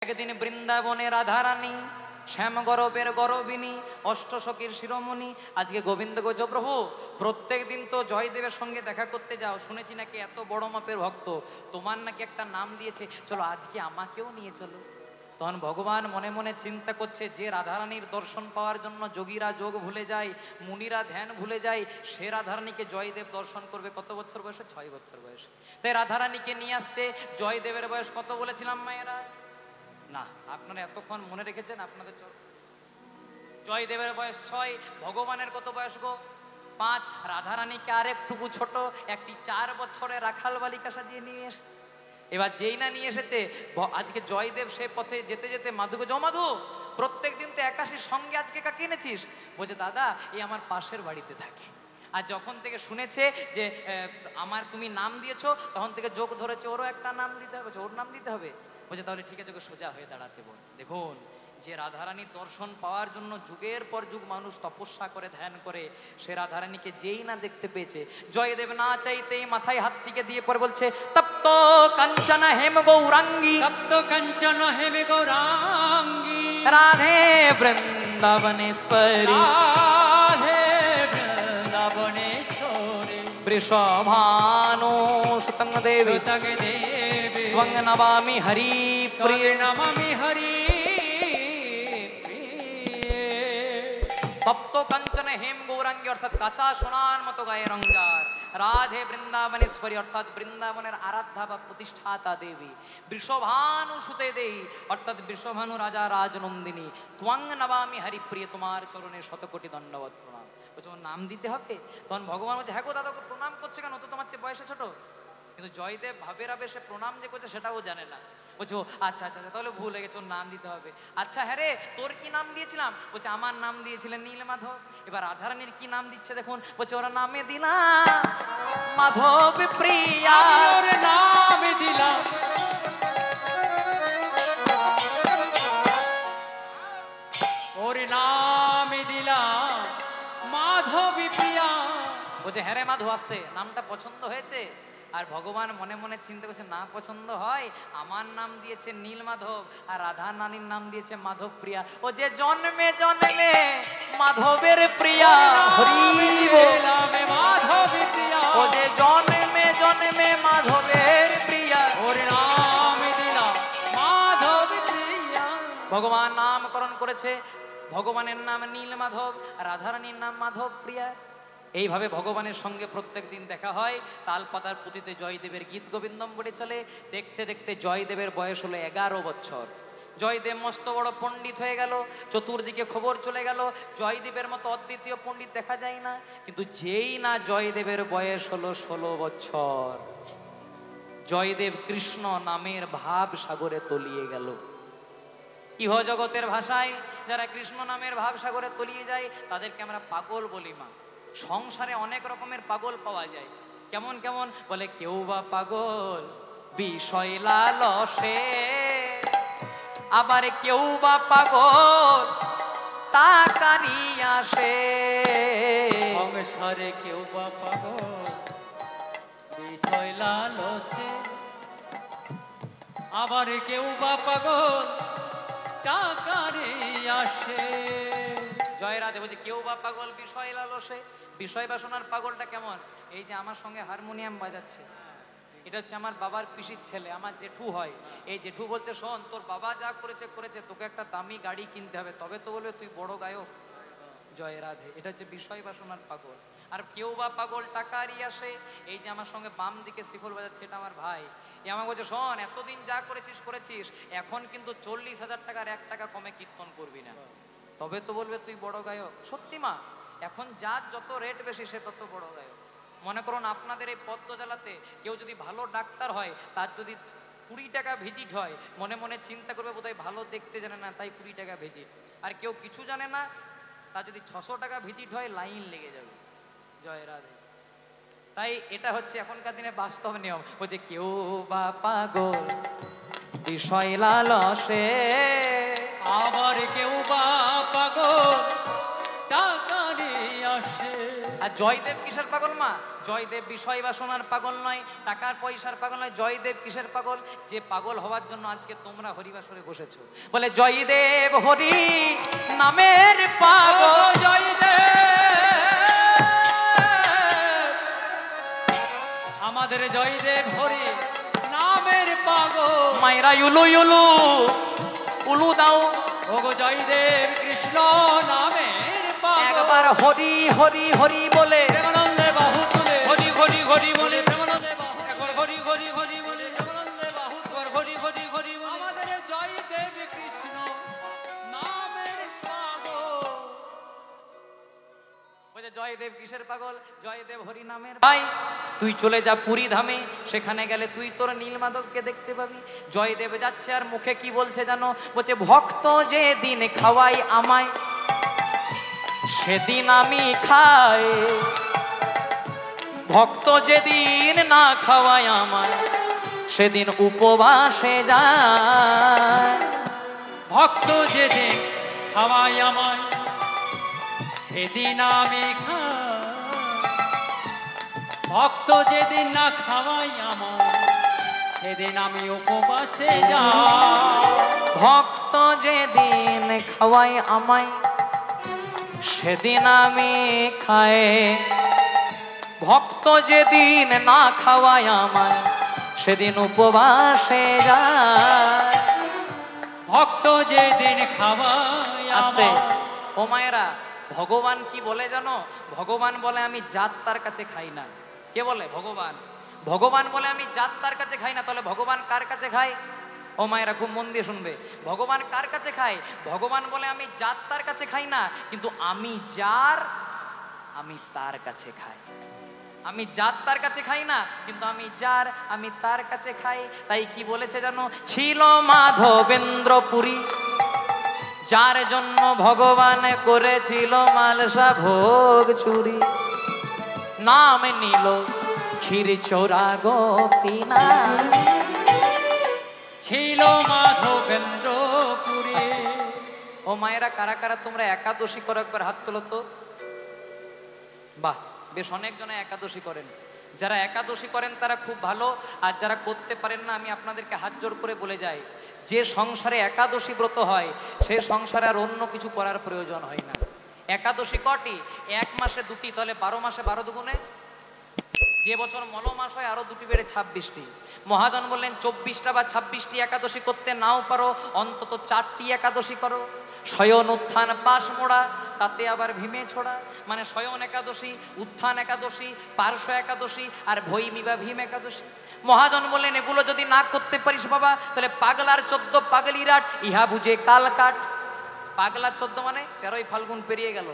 একদিন বৃন্দাবনে রাধারানী শ্যাম গরবের গরবিনী অষ্টসখীর শিরোমণি আজকে গোবিন্দ গোজ প্রভু প্রত্যেক দিন তো জয়দেবের সঙ্গে দেখা করতে যাও, শুনেছি নাকি এত বড় মাপের ভক্ত, তোমার নাকি একটা নাম দিয়েছে, চলো আজকে আমাকেও নিয়ে চলো। তখন ভগবান মনে মনে চিন্তা করছে, যে রাধারানীর দর্শন পাওয়ার জন্য যোগীরা যোগ ভুলে যায়, মুনিরা ধ্যান ভুলে যায়, সে রাধারানীকে জয়দেব দর্শন করবে কত বছর বয়সে? 6 বছর বয়সে। তাই রাধারানীকে নিয়ে আসছে। জয়দেবের বয়স কত বলেছিলাম মায়েরা? না, আপনারা এতক্ষণ মনে রেখেছেন আপনাদের জয়দেবের বয়স 6, ভগবানের কত বয়স গো? 5। রাধারানীকে আরেকটুকু ছোট একটি 4 বছরের রাখাল বালিকা সাজিয়ে নিয়ে এসছে। এবার যেই না নিয়ে এসেছে, আজকে জয়দেব সে পথে যেতে যেতে মাধুকে, মাধু প্রত্যেক দিন তো একাশির সঙ্গে আজকে কাকে এনেছিস? বলছে দাদা এই আমার পাশের বাড়িতে থাকে। আর যখন থেকে শুনেছে যে আমার তুমি নাম দিয়েছো, তখন থেকে যোগ ধরেছে ওরও একটা নাম দিতে হবে, ওর নাম দিতে হবে। বলছে তাহলে ঠিক আছে, সোজা হয়ে দাঁড়াতে বল। দেখুন, যে রাধারানীর দর্শন পাওয়ার জন্য যুগের পর যুগ মানুষ তপস্যা করে ধ্যান করে, সে রাধারানীকে যেই না দেখতে পেয়েছে, জয়দেব না চাইতেই মাথায় হাত টিকে দিয়ে পরে বলছে, তপ্ত কাঞ্চন হেম গৌরাঙ্গী, তপ্ত কাঞ্চন হেম গৌরাঙ্গী, রাধে বৃন্দাবনেশ্বরী, রাধে বৃন্দাবনেশ্বরী, বৃষভানো সুতং দেবী, ত্বং নমামি হরি প্রিয়, নমামি হরি। তপ্ত কাঞ্চন হেম গৌরাঙ্গী অর্থাৎ কাঁচা সোনার মতো গায়ে রঙজার, রাধে বৃন্দাবনেশ্বরী অর্থাৎ বৃন্দাবনের আরাধ্যা বা প্রতিষ্ঠাতা দেবী, বৃষভানু সুতে দেবী অর্থাৎ বৃষভানু রাজা রাজনন্দিনী, ত্বং নমামি হরিপ্রিয়, তোমার চরণে শতকোটি দণ্ডবত প্রণাম। বলছে ওর নাম দিতে হবে? তখন ভগবান বলছে, হ্যাঁ গো দাদা, প্রণাম করছে কেন? তো তোমার চেয়ে বয়সে ছোট। কিন্তু জয়দেব ভাবের আবেশে প্রণাম যে করছে সেটাও জানে না। বলছে আচ্ছা আচ্ছা তাহলে ভুল হয়ে গেছে, ওর নাম দিতে হবে। আচ্ছা হ্যাঁ রে, তোর কি নাম দিয়েছিলাম? বলছে আমার নাম দিয়েছিলেন নীলমাধব। এবার রাধারানীর কি নাম দিচ্ছে দেখুন, বলছে ওরা নামে দিলাম মাধব প্রিয়া, ওর নাম দিলাম, ওর নাম দিলাম মাধব প্রিয়া। বলছে হ্যাঁ রে মাধব, আসতে নামটা পছন্দ হয়েছে? আর ভগবান মনে মনে চিন্তা করছে, না পছন্দ হয়, আমার নাম দিয়েছে নীলমাধব আর রাধা নানীর নাম দিয়েছে মাধব প্রিয়া, ও যে জন্মে জন্মে মাধবের প্রিয়া, মাধব প্রিয়া, ও যে জন্মে জন্মে মাধবের প্রিয়া, ওর নাম দিলাম মাধব প্রিয়া। ভগবান নামকরণ করেছে, ভগবানের নাম নীলমাধব, রাধারানীর নাম মাধব প্রিয়া। এইভাবে ভগবানের সঙ্গে প্রত্যেক দিন দেখা হয়। তালপাতার পুঁথিতে জয়দেবের গীত গোবিন্দম বলে চলে। দেখতে দেখতে জয়দেবের বয়স হলো 11 বছর। জয়দেব মস্ত বড় পণ্ডিত হয়ে গেল, চতুর্দিকে খবর চলে গেল জয়দেবের মতো অদ্বিতীয় পণ্ডিত দেখা যায় না। কিন্তু যেই না জয়দেবের বয়স হলো 16 বছর, জয়দেব কৃষ্ণ নামের ভাব সাগরে তলিয়ে গেল। ইহ জগতের ভাষায় যারা কৃষ্ণ নামের ভাব সাগরে তলিয়ে যায় তাদেরকে আমরা পাগল বলি। মা, সংসারে অনেক রকমের পাগল পাওয়া যায়। কেমন কেমন? বলে কেউ বা পাগল বিষয় লালসে, আবার কেউ বা পাগল টাকারি আসে। সংসারে কেউ বা পাগল বিষয় লালসে, আবার কেউ বা পাগল টাকারি আসে। জয় রাধে। বলছে কেউ বা পাগল বিষয় লালসে। বিষয় বাসনার পাগলটা কেমন? এই যে আমার সঙ্গে হারমোনিয়াম বাজাচ্ছে, এটা হচ্ছে আমার বাবার পিসির ছেলে, আমার জেঠু হয়। এই জেঠু বলছে, শোন তোর বাবা যা করেছে করেছে, তোকে একটা দামি গাড়ি কিনতে হবে, তবে তো বলবে তুই বড় গায়ক। জয় রাধে। এটা হচ্ছে বিষয় বাসনার পাগল। আর কেউ বা পাগল টাকারই আসে। এই যে আমার সঙ্গে বাম দিকে শ্রীফল বাজাচ্ছে, এটা আমার ভাই। এ আমাকে বলছে, শোন এতদিন যা করেছিস করেছিস, এখন কিন্তু 40,000 টাকার 1 টাকা কমে কীর্তন করবি না, তবে তো বলবে তুই বড় গায়ক। সত্যি মা, এখন যার যত রেট বেশি সে তত বড় গায়ক। মনে করুন আপনাদের এই পদ্মজালাতে কেউ যদি ভালো ডাক্তার হয়, তার যদি 20 টাকা ভিজিট হয়, মনে মনে চিন্তা করবে বোধহয় ভালো দেখতে জানে না তাই 20 টাকা ভিজিট। আর কেউ কিছু জানে না, তা যদি 600 টাকা ভিজিট হয় লাইন লেগে যাবে। জয় রাধে। তাই এটা হচ্ছে এখনকার দিনে বাস্তব নিয়ম। বলছে কেউ বা পাগল বিষয় লালসে, আবার কেউ বা পাগল টাকারি আসে। আর জয়দেব কিসের পাগল মা? জয়দেব বিষয় বাসনার পাগল নয়, টাকার পয়সার পাগল নয়। জয়দেব কিসের পাগল? যে পাগল হওয়ার জন্য আজকে তোমরা হরিবাসরে বসেছো। বলে জয়দেব হরি নামের পাগল, জয়দেব আমাদের জয়দেব হরি নামের পাগল। মায়েরা ইউলু ইউলু উলু দাও, ওগো জয়দেব কৃষ্ণ নামের পাগল। একবার হরি হরি হরি বলে প্রেমানন্দে বাহু তুলে, হরি হরি হরি বলে, প্রেমানন্দে বাহু একবার হরি হরি হরি বলে, প্রেমানন্দে বাহু একবার হরি হরি হরি বলে। আমাদের জয়দেব কৃষ্ণ নামের পাগল। বলে জয়দেব কিসের পাগল? জয়দেব হরি নামের। ভাই তুই চলে যা পুরী ধামে, সেখানে গেলে তুই তোর নীলমাধবকে দেখতে পাবি। জয়দেব যাচ্ছে আর মুখে কি বলছে জানো? বলছে ভক্ত যে দিন খাওয়াই আমায়, সেদিন আমি খাই। ভক্ত যেদিন না খাওয়ায় আমায়, সেদিন উপবাসে যায়। ভক্ত যেদিন খাওয়াই আমায়, সেদিন আমি খাই। ভক্ত যেদিন না খাওয়াই আমায়, সেদিন আমি উপবাসে যাই। ভক্ত যেদিন খাওয়াই আমায়, সেদিন আমি খাই। ভক্ত যেদিন না খাওয়ায় আমায়, সেদিন উপবাসে যায়। ভক্ত যেদিন খাওয়াই আস্তে আমায়। ও মায়েরা, ভগবান কি বলে জানো? ভগবান বলে আমি জাত তার কাছে খাই না। কে বলে? ভগবান। ভগবান বলে আমি জাত তার কাছে খাই না। তাহলে ভগবান কার কাছে খায়? ও মায়েরা খুব মন দিয়ে শুনবে, ভগবান কার কাছে খায়? ভগবান বলে আমি জাত তার কাছে খাই না, কিন্তু আমি যার, আমি তার কাছে খাই। আমি জাত তার কাছে খাই না, কিন্তু আমি যার, আমি তার কাছে খাই। তাই কি বলেছে জানো? ছিল মাধবেন্দ্রপুরী, যার জন্য ভগবান করেছিল মালসা ভোগ চুরি। নাম নিল ক্ষীর চোরা গোপীনাথ, ছিল মাধবেন্দ্রপুরী। ও মায়েরা, কারা কারা তোমরা একাদশী করো? একবার হাত তোলো তো। বাহ, বেশ অনেকজনে একাদশী করেন। যারা একাদশী করেন তারা খুব ভালো, আর যারা করতে পারেন না, আমি আপনাদেরকে হাত জোর করে বলে যাই, যে সংসারে একাদশী ব্রত হয় সে সংসারে আর অন্য কিছু করার প্রয়োজন হয় না। একাদশী কটি? এক মাসে দুটি, তাহলে 12 মাসে 12 দুগুণে। যে বছর মল মাস হয় আরো দুটি বেড়ে 26টি। মহাজন বললেন 24টা বা 26টি একাদশী করতে নাও পারো, অন্তত 4টি একাদশী করো। শয়ন উত্থান পাশ মোড়া, তাতে আবার ভীমে ছোড়া। মানে শয়ন একাদশী, উত্থান একাদশী, পার্শ্ব একাদশী আর ভৈমী বা ভীম একাদশী। মহাজন বললেন এগুলো যদি না করতে পারিস বাবা, তাহলে পাগলার 14 পাগলিরাট, ইহা বুঝে কাল কাট। পাগলার 14 মানে 13ই ফাল্গুন পেরিয়ে গেল,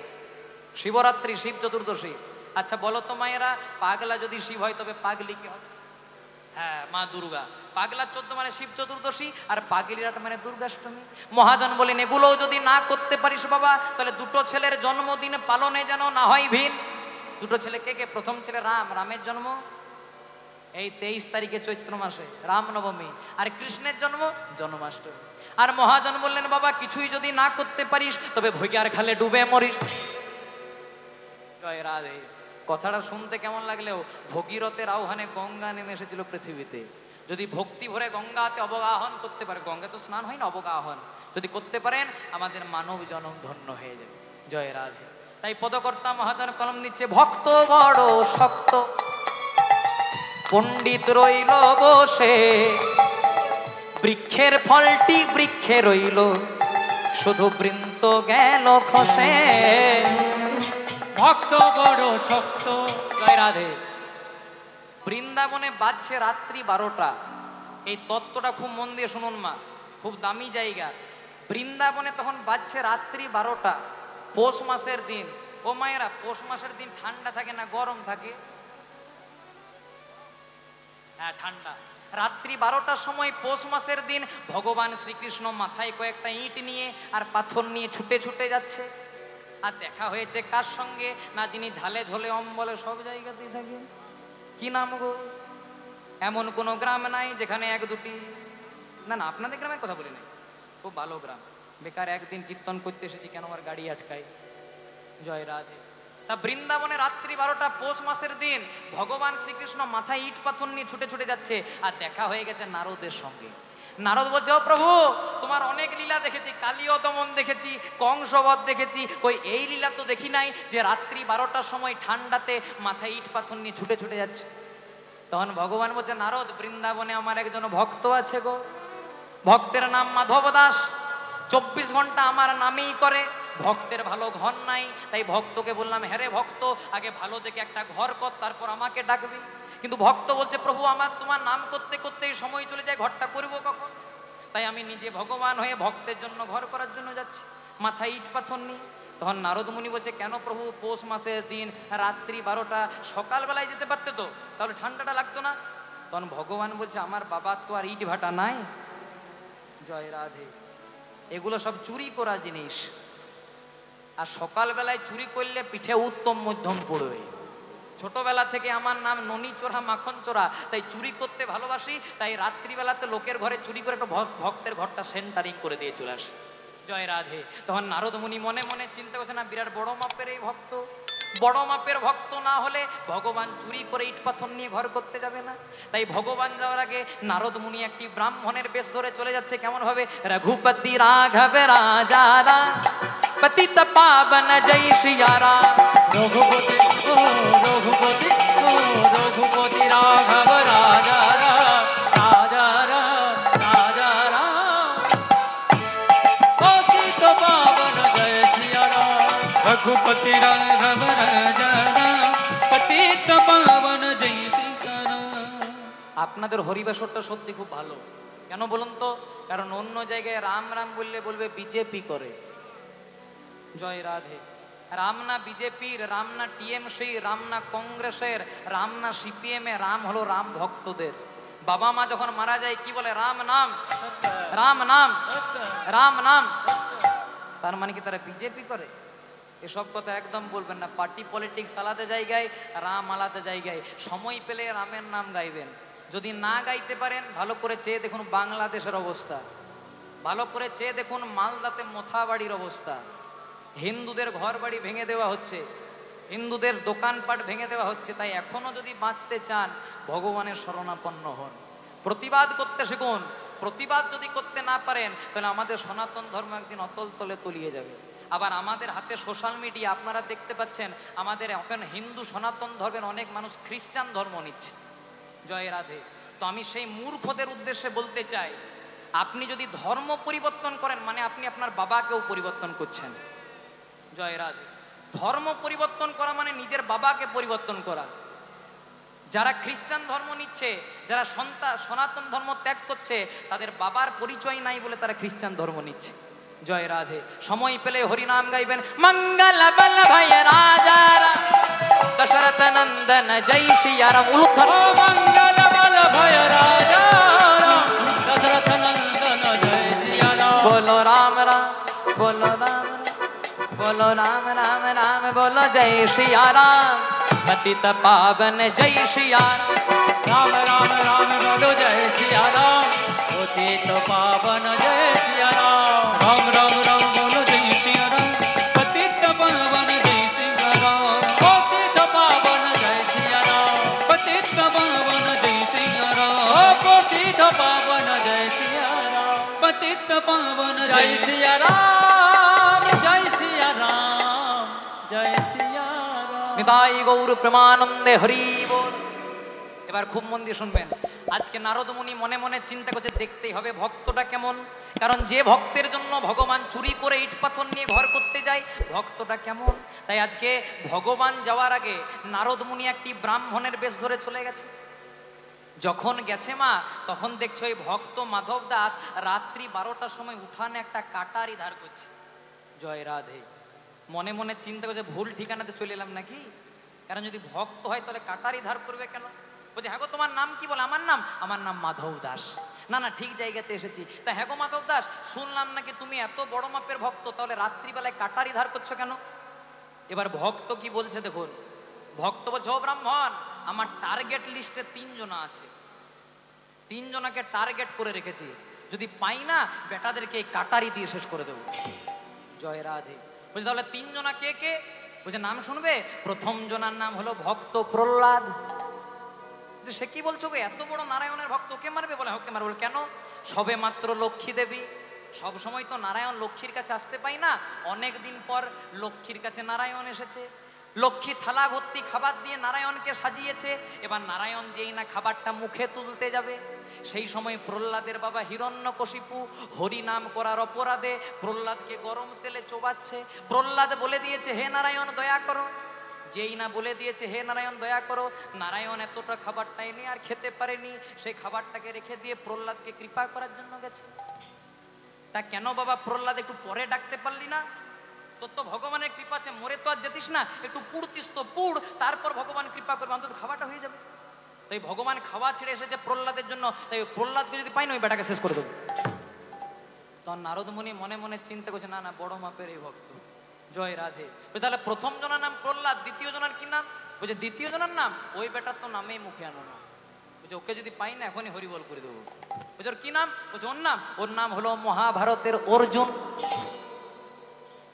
শিবরাত্রি, শিব চতুর্দশী। আচ্ছা বলো তো মায়েরা, পাগলা যদি শিব হয় তবে পাগলি কি হবে? হ্যাঁ, মা দুর্গা। পাগলা 14 মানে শিব চতুর্দশী, আর পাগলিরাট মানে দুর্গাষ্টমী। মহাজন বলেন এগুলো যদি না করতে পারিস বাবা, তাহলে দুটো ছেলের জন্মদিন পালনে যেন না হয় ভিন। দুটো ছেলে কে কে? প্রথম ছেলে রাম, রামের জন্ম এই 23 তারিখে চৈত্র মাসে, রামনবমী। আর কৃষ্ণের জন্ম জন্মাষ্টমী। আর মহাজন বললেন বাবা কিছুই যদি না করতে পারিস, তবে ভৈগার খালে ডুবে মরিস। জয় রাধে। কথাটা শুনতে কেমন লাগলেও ভগীরথের আহ্বানে গঙ্গা নেমে এসেছিল পৃথিবীতে। যদি ভক্তি ভরে গঙ্গাতে অবগাহন করতে পারে, গঙ্গা তো স্নান হয় না, অবগাহন যদি করতে পারেন, আমাদের মানব জনম ধন্য হয়ে যাবে। জয় রাধে। তাই পদকর্তা মহাজন কলম নিচ্ছে, ভক্ত বড় শক্ত, পণ্ডিত রইল বসে, বৃক্ষের ফলটি বৃক্ষে রইল, শুধু বৃন্ত গেল খসে। ভক্ত বড় শক্ত। জয় রাধে। বৃন্দাবনে বাজছে রাত্রি 12টা। এই তত্ত্বটা খুব মন দিয়ে শুনুন মা, খুব দামি জায়গা। বৃন্দাবনে তখন বাজছে রাত্রি 12টা, পৌষ মাসের দিন। ও মায়েরা, পৌষ মাসের দিন ঠান্ডা থাকে না গরম থাকে? হ্যাঁ, ঠান্ডা। রাত্রি 12টার সময় পৌষ মাসের দিন ভগবান শ্রীকৃষ্ণ মাথায় কয়েকটা ইট নিয়ে আর পাথর নিয়ে ছুটে ছুটে যাচ্ছে। আর দেখা হয়েছে কার সঙ্গে? না যিনি ঝালে ঝোলে অম্বলে সব জায়গাতেই থাকে। কি নাম গো? এমন কোন গ্রাম নাই যেখানে এক দুটি, না না আপনাদের গ্রামের কথা বলি নাই, খুব ভালো গ্রাম। বেকার একদিন কীর্তন করতে এসেছি, কেন আমার গাড়ি আটকায়। জয় রাধে। তা বৃন্দাবনে রাত্রি 12টা পৌষ মাসের দিন ভগবান শ্রীকৃষ্ণ মাথায় ইট পাথর নিয়ে ছুটে ছুটে যাচ্ছে, আর দেখা হয়ে গেছে নারদের সঙ্গে। নারদ বলছে, ও প্রভু, তোমার অনেক লীলা দেখেছি, কালীয় দমন দেখেছি, কংসবধ দেখেছি, ওই এই লীলা তো দেখি নাই যে রাত্রি 12টার সময় ঠান্ডাতে মাথায় ইট পাথর নিয়ে ছুটে ছুটে যাচ্ছে। তখন ভগবান বলছে, নারদ, বৃন্দাবনে আমার একজন ভক্ত আছে গো, ভক্তের নাম মাধব দাস, 24 ঘন্টা আমার নামেই করে, ভক্তের ভালো ঘর নাই, তাই ভক্তকে বললাম, হ্যাঁ রে ভক্ত, আগে ভালো দেখে একটা ঘর কর, তারপর আমাকে ডাকবি। কিন্তু ভক্ত বলছে, প্রভু আমার তোমার নাম করতে করতে সময় চলে যায়, ঘরটা করবো কখন? তাই আমি নিজে ভগবান হয়ে ভক্তের জন্য ঘর করার জন্য যাচ্ছি, মাথায় ইট পাথর নিয়ে। তখন নারদ মুনি বলছে, কেন প্রভু, পৌষ মাসের দিন রাত্রি 12টা, সকালবেলায় যেতে পারতে তো, তাহলে ঠান্ডাটা লাগতো না। তখন ভগবান বলছে, আমার বাবার তো আর ইট ভাটা নাই। জয় রাধে। এগুলো সব চুরি করা জিনিস, আর সকালবেলায় চুরি করলে পিঠে উত্তম মধ্যম পড়বে। ছোটবেলা থেকে আমার নাম ননি চোরা মাখন চোরা, তাই চুরি করতে ভালোবাসি, তাই রাত্রিবেলাতে লোকের ঘরে চুরি করে একটা ভক্তের ঘরটা সেন্টারিং করে দিয়ে চলে আসি। জয় রাধে। তখন নারদ মুনি মনে মনে চিন্তা করছে, না বিরাট বড় মাপের এই ভক্ত, বড় মাপের ভক্ত না হলে ভগবান চুরি করে ইট পাথর নিয়ে ঘর করতে যাবে না। তাই ভগবান যাওয়ার আগে নারদ মুনি একটি ব্রাহ্মণের বেশ ধরে চলে যাচ্ছে। কেমন ভাবে? রঘুপতি রাঘব রাজা রাম, পতিত পাবন জয় সিয়া রাম। রঘুপতি ও রঘুপতি ও রঘুপতি রাঘব রাজা রাম, রাজা রাম, রাজা রাম, পতিত পাবন জয় সিয়া রাম। রঘুপতি রাঘব রাজা রাম, পতিত পাবন জয় সিয়া রাম। আপনাদের হরিবাসরটা সত্যি খুব ভালো। কেন বলুন তো? কারণ অন্য জায়গায় রাম রাম বললে বলবে বিজেপি করে। জয় রাধে। রাম না বিজেপির, রাম না টিএমসি, রাম না কংগ্রেসের, রাম না সিপিএম এর, রাম হলো রাম ভক্তদের। বাবা মা যখন মারা যায় কি বলে? রাম নাম, রাম নাম, রাম নাম। তার মানে কি তারা বিজেপি করে? এসব কথা একদম বলবেন না। পার্টি পলিটিক্স আলাদা জায়গায়, রাম আলাদা জায়গায়। সময় পেলে রামের নাম গাইবেন। যদি না গাইতে পারেন, ভালো করে চেয়ে দেখুন বাংলাদেশের অবস্থা, ভালো করে চেয়ে দেখুন মালদাতে মোথাবাড়ির অবস্থা। হিন্দুদের ঘর বাড়ি ভেঙে দেওয়া হচ্ছে, হিন্দুদের দোকানপাট ভেঙে দেওয়া হচ্ছে। তাই এখনো যদি বাঁচতে চান, ভগবানের শরণাপন্ন হন, প্রতিবাদ করতে শিখুন। প্রতিবাদ যদি করতে না পারেন, তাহলে আমাদের সনাতন ধর্ম একদিন অতল তলে তলিয়ে যাবে। আবার আমাদের হাতে সোশ্যাল মিডিয়া, আপনারা দেখতে পাচ্ছেন আমাদের এখন হিন্দু সনাতন ধর্মের অনেক মানুষ খ্রিস্টান ধর্ম নিচ্ছে। জয় রাধে। তো আমি সেই মূর্খদের উদ্দেশ্যে বলতে চাই, আপনি যদি ধর্ম পরিবর্তন করেন, মানে আপনি আপনার বাবাকেও পরিবর্তন করছেন। জয় রাধে। ধর্ম পরিবর্তন করা মানে নিজের বাবাকে পরিবর্তন করা। যারা খ্রিস্টান ধর্ম নিচ্ছে, যারা সনাতন ধর্ম ত্যাগ করছে, তাদের বাবার পরিচয় নাই বলে তারা খ্রিস্টান ধর্ম নিচ্ছে। জয় রাধে। সময় পেলে হরিনাম গাইবেন। মঙ্গল বল ভাই রাজা রাম, দশরথ নন্দন জয় সিয়া রাম। ও মঙ্গল বল ভয় রাজা রাম, দশরথ নন্দন জয় সিয়া রাম। बोलो राम राम, बोलो राम राम, बोलो राम राम राम, बोलो जय सिया राम, पतित पावन जय सिया राम। राम राम राम बोलो जय सिया राम, पतित पावन जय सिया राम। राम राम राम बोलो जय सिया राम, पतित पावन जय सिया राम। पतित पावन जय सिया राम, पतित पावन जय सिया राम। ओ पतित पावन जय सिया राम, पतित पावन जय सिया राम, जय सिया राम, जय सिया राम। নিতাই গৌর প্রেমানন্দে হরি বল। এবার খুব মন দিয়ে শুনবেন। আজকে নারদ মুনি মনে মনে চিন্তা করছে, দেখতেই হবে ভক্তটা কেমন। কারণ যে ভক্তের জন্য ভগবান চুরি করে ইট পাথর নিয়ে ঘর করতে যায়, ভক্তটা কেমন। তাই আজকে ভগবান যাওয়ার আগে নারদ মুনি একটি ব্রাহ্মণের বেশ ধরে চলে গেছে। যখন গেছে মা, তখন দেখছে ওই ভক্ত মাধব দাস রাত্রি 12টার সময় উঠানে একটা কাটারি ধার করছে। জয় রাধে। মনে মনে চিন্তা করছে, ভুল ঠিকানাতে চলে এলাম নাকি? কারণ যদি ভক্ত হয় তাহলে কাটারি ধার করবে কেন? বলছে, হ্যাঁ গো তোমার নাম কি? বলে, আমার নাম মাধব দাস। না না, ঠিক জায়গাতে এসেছি। তা হ্যাঁ গো মাধব দাস, শুনলাম নাকি তুমি এত বড় মাপের ভক্ত, তাহলে রাত্রিবেলায় কাটারি ধার করছো কেন? এবার ভক্ত কি বলছে দেখুন। ভক্ত বলছে, ও ব্রাহ্মণ, আমার টার্গেট লিস্টে 3 জন আছে, 3 জনকে টার্গেট করে রেখেছি। যদি পাই না, বেটাদেরকে এই কাটারি দিয়ে শেষ করে দেবো। জয় রাধে। বলছে, তাহলে 3 জনা কে কে? বলছে নাম শুনবে? প্রথম জনার নাম হলো ভক্ত প্রহ্লাদ। যে সে কি বলছো গো, এত বড় নারায়ণের ভক্ত, ওকে মারবে? বলে ওকে মারবে। কেন? সবে মাত্র লক্ষ্মী দেবী, সব সময় তো নারায়ণ লক্ষ্মীর কাছে আসতে পাই না, অনেক দিন পর লক্ষ্মীর কাছে নারায়ণ এসেছে। লক্ষ্মী থালা ভর্তি খাবার দিয়ে নারায়ণকে সাজিয়েছে। এবার নারায়ণ যেই না খাবারটা মুখে তুলতে যাবে, সেই সময় প্রহ্লাদের বাবা হিরণ্যকশিপু হরি নাম করার অপরাধে প্রহ্লাদকে গরম তেলে চোবাচ্ছে। প্রহ্লাদ বলে দিয়েছে হে নারায়ণ দয়া করো। যেই না বলে দিয়েছে হে নারায়ণ দয়া করো, নারায়ণ এতটা খাবারটা এনে আর খেতে পারেনি, সেই খাবারটাকে রেখে দিয়ে প্রহ্লাদকে কৃপা করার জন্য গেছে। তা কেন বাবা প্রহ্লাদ একটু পরে ডাকতে পারলি না? তোর তো ভগবানের কৃপা আছে, মরে তো আর যেতিস না, একটু পুড়তিস তো পুড়, তারপর ভগবান কৃপা করবে, অন্তত খাওয়াটা হয়ে যাবে। তাই ভগবান খাওয়া ছেড়ে এসেছে প্রহ্লাদের জন্য, তাই প্রহ্লাদকে যদি পাই না ওই বেটাকে শেষ করে দেবো। তখন নারদ মুনি মনে মনে চিন্তা করছে, না না বড় মাপের এই ভক্ত, জয় রাধে। তাহলে প্রথম জনের নাম প্রহ্লাদ, দ্বিতীয় জনের কি নাম? বলছে দ্বিতীয় জনের নাম ওই বেটার তো নামেই মুখে আনো না। বলছে ওকে যদি পাই না এখনই হরিবল করে দেবো। বলছে ওর কি নাম? বলছে ওর নাম হলো মহাভারতের অর্জুন।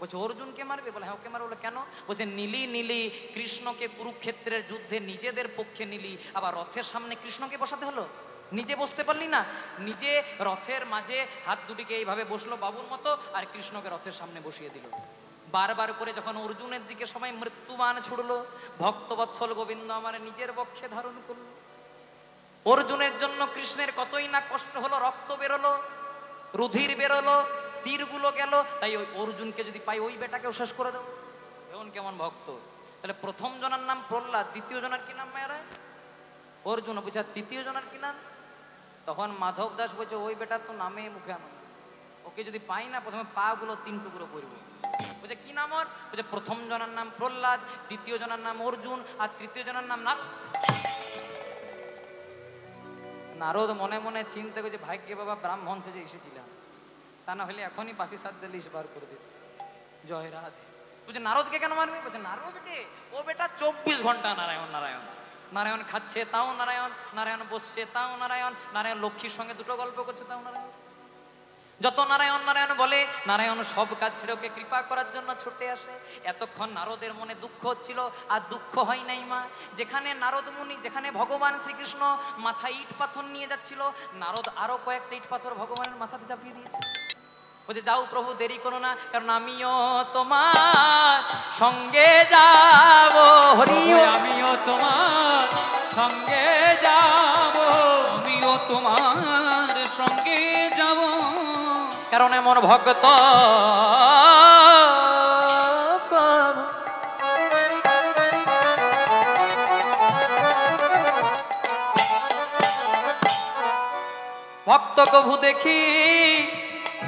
বলছে অর্জুনকে মারবে? বলে হ্যাঁ ওকে মারবে। বলে কেন? বলছে নীলি নীলি কৃষ্ণকে কুরুক্ষেত্রের যুদ্ধে নিজেদের পক্ষে নিলি, আবার রথের সামনে কৃষ্ণকে বসাতে হলো, নিজে বসতে পারলি না? নিজে রথের মাঝে হাত দুটিকে এইভাবে বসলো বাবুর মতো, আর কৃষ্ণকে রথের সামনে বসিয়ে দিল। বারবার করে যখন অর্জুনের দিকে সবাই মৃত্যুবাণ ছুড়লো, ভক্তবৎসল গোবিন্দ আমার নিজের বক্ষে ধারণ করলো। অর্জুনের জন্য কৃষ্ণের কতই না কষ্ট হলো, রক্ত বেরোলো, রুধির বেরোলো, তীরগুলো গেল। তাই ওই অর্জুনকে যদি পাই ওই বেটাকেও শেষ করে দেবো। এমন কেমন ভক্ত! তাহলে প্রথম জনের নাম প্রহ্লাদ, দ্বিতীয় জনের কি নাম মায়েরা? অর্জুন। বুঝা তৃতীয় জনের কি নাম? তখন মাধব দাস বলছে ওই বেটা তো নামে মুখে আনো, ওকে যদি পাই না প্রথমে পা গুলো 3 টুকরো করবো। বলছে কি নাম ওর? বলছে প্রথম জনের নাম প্রহ্লাদ, দ্বিতীয় জনের নাম অর্জুন, আর তৃতীয় জনের নাম নারদ। নারদ মনে মনে চিন্তা করছে ভাগ্যে বাবা ব্রাহ্মণ সেজে এসেছিলাম, তা না হলে এখনই বাসি সাধ্য লিস্ট বার করে দিত। জয় রাধে। বলছে নারদকে কেন মারবে? বলছে নারদকে, ও বেটা 24 ঘন্টা নারায়ণ নারায়ণ। নারায়ণ খাচ্ছে তাও নারায়ণ, নারায়ণ বসছে তাও নারায়ণ, নারায়ণ লক্ষ্মীর সঙ্গে দুটো গল্প করছে তাও নারায়ণ। যত নারায়ণ নারায়ণ বলে, নারায়ণ সব কাজ ছেড়ে ওকে কৃপা করার জন্য ছুটে আসে। এতক্ষণ নারদের মনে দুঃখ হচ্ছিল, আর দুঃখ হয় নাই মা। যেখানে নারদ মুনি, যেখানে ভগবান শ্রীকৃষ্ণ মাথায় ইট পাথর নিয়ে যাচ্ছিল, নারদ আরো কয়েকটা ইট পাথর ভগবানের মাথাতে চাপিয়ে দিয়েছে। বলছে যাও প্রভু দেরি করো না, কারণ আমিও তোমার সঙ্গে যাব। হরি আমিও তোমার সঙ্গে যাব, আমিও তোমার সঙ্গে যাব, কারণ এমন ভক্ত ভক্ত কভু দেখি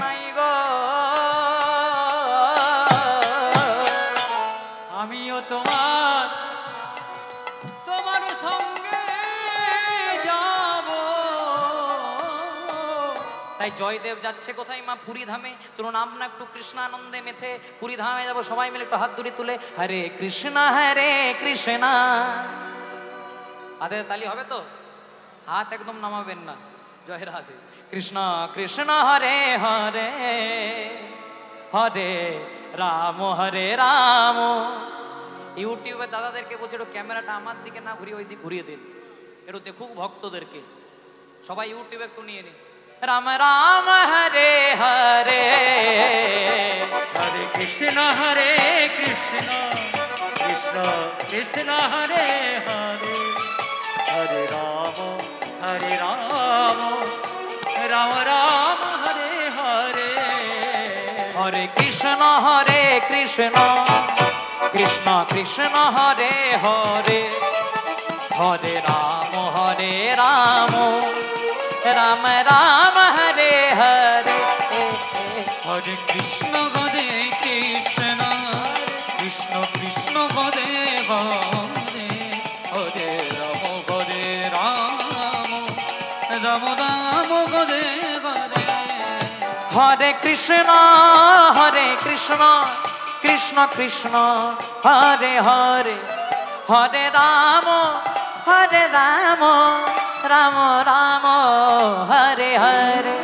নাই গো। আমিও তোমার তোমার সঙ্গে যাব। তাই জয়দেব যাচ্ছে কোথায় মা? পুরী ধামে। চলুন আমরা একটু কৃষ্ণানন্দে মেথে পুরী ধামে যাবো, সবাই মিলে একটু হাত দুটি তুলে হরে কৃষ্ণ হাতে তালি হবে তো? হাত একদম নামাবেন না। জয় রাধে। কৃষ্ণ কৃষ্ণ হরে হরে, হরে রাম ইউটিউবে দাদাদেরকে বলছে একটু ক্যামেরাটা আমার দিকে না ঘুরিয়ে ওই দিকে ঘুরিয়ে দিন, একটু দেখুক ভক্তদেরকে। সবাই ইউটিউবে একটু নিয়ে নিন। রাম রাম হরে হরে, হরে কৃষ্ণ কৃষ্ণ কৃষ্ণ হরে হরে, হরে রাম রাম রাম হরে হরে, হরে কৃষ্ণ কৃষ্ণ কৃষ্ণ হরে হরে, হরে রাম রাম রাম হরে হরে। হরে কৃষ্ণ কৃষ্ণ কৃষ্ণ কৃষ্ণ হরে হরে, হরে রাম রাম রাম হরে হরে। হরে কৃষ্ণ কৃষ্ণ কৃষ্ণ হরে হরে, হরে রাম রাম রাম হরে হরে।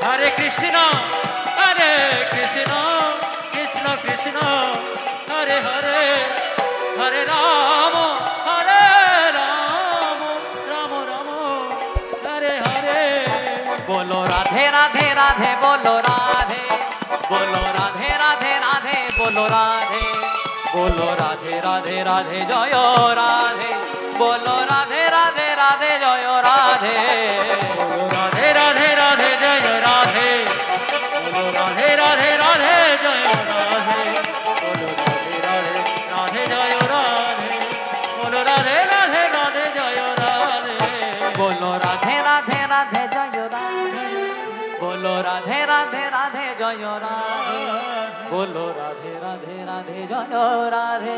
হরে কৃষ্ণ কৃষ্ণ কৃষ্ণ কৃষ্ণ হরে হরে, রাধে বলো রাধে, বলো রাধে রাধে রাধে বলো রাধে, বলো রাধে রাধে রাধে জয় রাধে, বলো রাধে রাধে রাধে জয় রাধে, বলো রাধে রাধে রাধে জয় রাধে, বলো রাধে রাধে রাধে জয় রাধে, বলো রাধে রাধে রাধে জয় রাধে, বলো রাধে রাধে রাধে জয় রাধে, বলো রাধে রাধে রাধে জয় রাধে, বলো রাধে রাধে রাধে জয় রাধে, বলো রাধে রাধে রাধে জয় রাধে,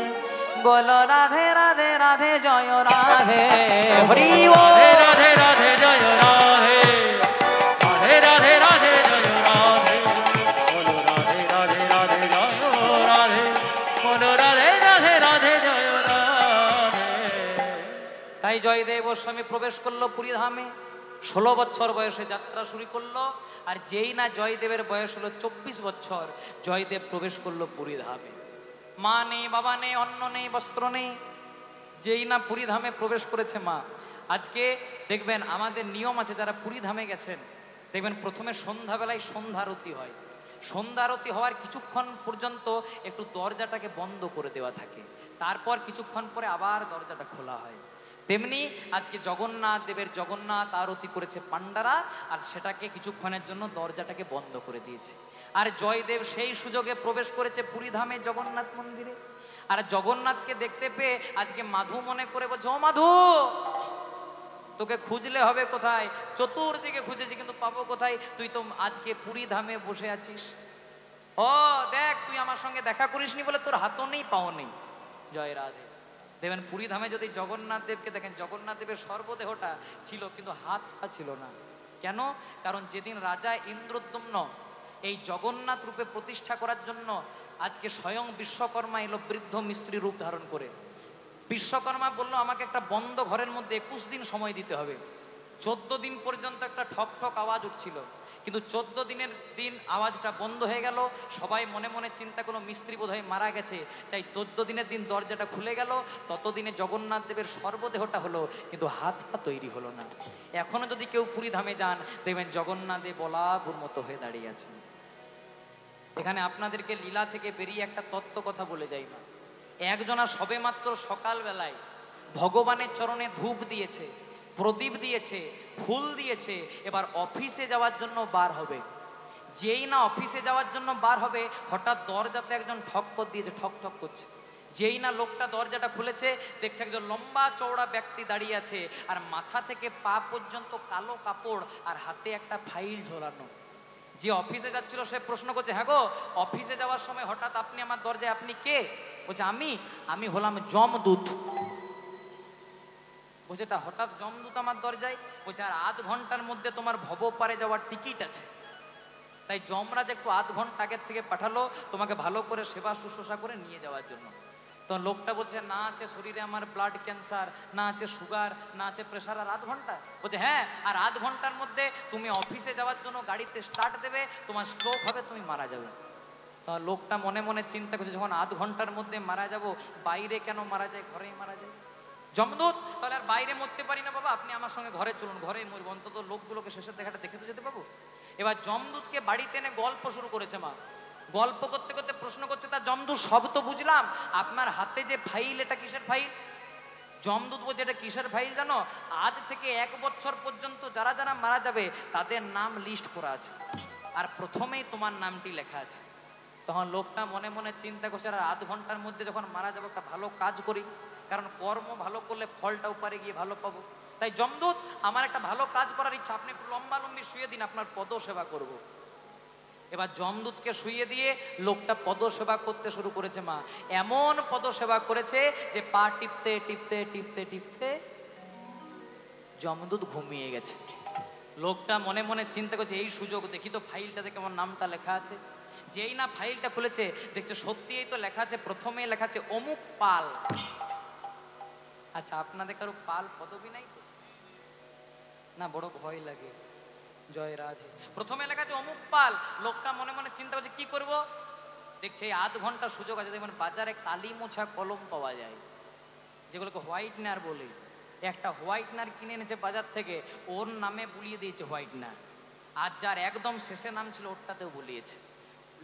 বলো রাধে রাধে রাধে জয় রাধে। হরি বল। রাধে রাধে জয় রাধে, রাধে রাধে রাধে জয় রাধে, বলো রাধে রাধে রাধে জয় রাধে, বলো রাধে রাধে রাধে জয় রাধে। তাই জয়দেব গোস্বামী প্রবেশ করলো পুরী ধামে, 16 বছর বয়সে যাত্রা শুরু করলো। আর যেই না জয়দেবের বয়স হলো 24 বছর, জয়দেব প্রবেশ করলো পুরী ধামে। মা নেই, বাবা নেই, অন্ন নেই, বস্ত্র নেই, যেই না পুরী ধামে প্রবেশ করেছে মা। আজকে দেখবেন আমাদের নিয়ম আছে, যারা পুরী ধামে গেছেন দেখবেন প্রথমে সন্ধ্যাবেলায় সন্ধ্যারতি হয়। সন্ধ্যারতি হওয়ার কিছুক্ষণ পর্যন্ত একটু দরজাটাকে বন্ধ করে দেওয়া থাকে, তারপর কিছুক্ষণ পরে আবার দরজাটা খোলা হয়। তেমনি আজকে জগন্নাথ দেবের জগন্নাথ আরতি করেছে পান্ডারা, আর সেটাকে কিছুক্ষণের জন্য দরজাটাকে বন্ধ করে দিয়েছে। আর জয়দেব সেই সুযোগে প্রবেশ করেছে পুরী ধামে জগন্নাথ মন্দিরে। আর জগন্নাথকে দেখতে পেয়ে আজকে মাধু মনে করে বলছে, ও মাধু, তোকে খুঁজলে হবে কোথায়, চতুর্দিকে খুঁজেছি কিন্তু পাবো কোথায়, তুই তো আজকে পুরী ধামে বসে আছিস। ও দেখ, তুই আমার সঙ্গে দেখা করিসনি বলে তোর হাতও নেই পাও নেই। জয় রাধে। দেখবেন পুরী ধামে যদি জগন্নাথ দেবকে দেখেন, জগন্নাথ দেবের সর্বদেহটা ছিল কিন্তু হাত পা ছিল না। কেন? কারণ যেদিন রাজা ইন্দ্রদ্যম্ন এই জগন্নাথ রূপে প্রতিষ্ঠা করার জন্য আজকে স্বয়ং বিশ্বকর্মা এলো বৃদ্ধ মিস্ত্রি রূপ ধারণ করে। বিশ্বকর্মা বললো আমাকে একটা বন্ধ ঘরের মধ্যে 21 দিন সময় দিতে হবে। 14 দিন পর্যন্ত একটা ঠক ঠক আওয়াজ উঠছিল, কিন্তু 14 দিনের দিন আওয়াজটা বন্ধ হয়ে গেল। সবাই মনে মনে চিন্তা করলো মিস্ত্রি বোধহয় মারা গেছে, চাই 14 দিনের দিন দরজাটা খুলে গেল। ততদিনে জগন্নাথ দেবের সর্বদেহটা হলো, কিন্তু হাত পা তৈরি হলো না। এখনো যদি কেউ পুরী ধামে যান দেখবেন জগন্নাথ দেব বলাবুর মতো হয়ে দাঁড়িয়ে আছেন। এখানে আপনাদেরকে লীলা থেকে বেরিয়ে একটা তত্ত্ব কথা বলে যাই না। একজনা সবে মাত্র সকালবেলায় ভগবানের চরণে ধূপ দিয়েছে, প্রদীপ দিয়েছে, ফুল দিয়েছে, এবার অফিসে যাওয়ার জন্য বার হবে। যেই না অফিসে যাওয়ার জন্য বার হবে, হঠাৎ দরজাতে একজন ঠক করে দিয়েছে, ঠক ঠক করছে। যেই না লোকটা দরজাটা খুলেছে, দেখছে একজন লম্বা চওড়া ব্যক্তি দাঁড়িয়ে আছে, আর মাথা থেকে পা পর্যন্ত কালো কাপড়, আর হাতে একটা ফাইল ঝোলানো। যে অফিসে যাচ্ছিল সে প্রশ্ন করছে, হ্যাঁ গো, অফিসে যাওয়ার সময় হঠাৎ আপনি আমার দরজায়, আপনি কে? বলছে আমি হলাম যমদূত। বলছে তা হঠাৎ যমদূত আমার দরজায়? বলছে আর আধ ঘন্টার মধ্যে তোমার ভব পারে যাওয়ার টিকিট আছে, তাই যমরাজ একটু আধ ঘন্টা আগের থেকে পাঠালো তোমাকে ভালো করে সেবা শুশ্রূষা করে নিয়ে যাওয়ার জন্য। তো লোকটা বলছে না আছে শরীরে আমার ব্লাড ক্যান্সার, না আছে সুগার, না আছে প্রেশার, আর আধ ঘন্টা? বলছে হ্যাঁ, আর আধ ঘন্টার মধ্যে তুমি অফিসে যাওয়ার জন্য গাড়িতে স্টার্ট দেবে, তোমার স্ট্রোক হবে, তুমি মারা যাবে। তো লোকটা মনে মনে চিন্তা করছে, যখন আধ ঘন্টার মধ্যে মারা যাব, বাইরে কেন মারা যায়, ঘরেই মারা যায়। যমদূত, তাহলে আর বাইরে মরতে পারি না বাবা, আপনি আমার সঙ্গে ঘরে চলুন, ঘরেই মরবো, অন্তত লোকগুলোকে শেষের দেখাটা দেখে তো যেতে পাবো। এবার যমদূতকে বাড়িতে এনে গল্প শুরু করেছে মা। গল্প করতে করতে প্রশ্ন করছে, তা যমদূত সব তো বুঝলাম, আপনার হাতে যে ফাইল, এটা কিসের ফাইল? যমদূত বলছে এটা কিসের ফাইল জানো? আজ থেকে 1 বছর পর্যন্ত যারা যারা মারা যাবে তাদের নাম লিস্ট করা আছে, আর প্রথমেই তোমার নামটি লেখা আছে। তখন লোকটা মনে মনে চিন্তা করছে, আর আধ ঘন্টার মধ্যে যখন মারা যাবো একটা ভালো কাজ করি, কারণ কর্ম ভালো করলে ফলটা উপরে গিয়ে ভালো পাবো। তাই যমদূত, আমার একটা ভালো কাজ করার ইচ্ছা, আপনি একটু লম্বা লম্বি শুয়ে দিন, আপনার পদ সেবা করব। এবার যমদূতকে শুইয়ে দিয়ে লোকটা পদ সেবা করতে শুরু করেছে মা। এমন পদ সেবা করেছে যে পা টিপতে টিপতে টিপতে টিপতে যমদূত ঘুমিয়ে গেছে। লোকটা মনে মনে চিন্তা করছে, এই সুযোগ দেখি তো ফাইলটাতে কেমন নামটা লেখা আছে। যেই না ফাইলটা খুলেছে, দেখছে সত্যিই তো লেখা আছে, প্রথমেই লেখা আছে অমুক পাল। আচ্ছা, আপনাদের কারো পাল পদবী নাই তো? না, বড় ভয় লাগে। জয় রাধে। প্রথমে লেখা আছে অমুক পাল। লোকটা মনে মনে চিন্তা করছে কি করব। দেখছে এই আধ ঘন্টা সুযোগ আছে, দেখবেন বাজারে কালি মোছা কলম পাওয়া যায়, যেগুলোকে হোয়াইটনার বলে। একটা হোয়াইটনার কিনে এনেছে বাজার থেকে, ওর নামে বুলিয়ে দিয়েছে হোয়াইটনার। আর যার একদম শেষে নাম ছিল ওরটাতেও বলিয়েছে।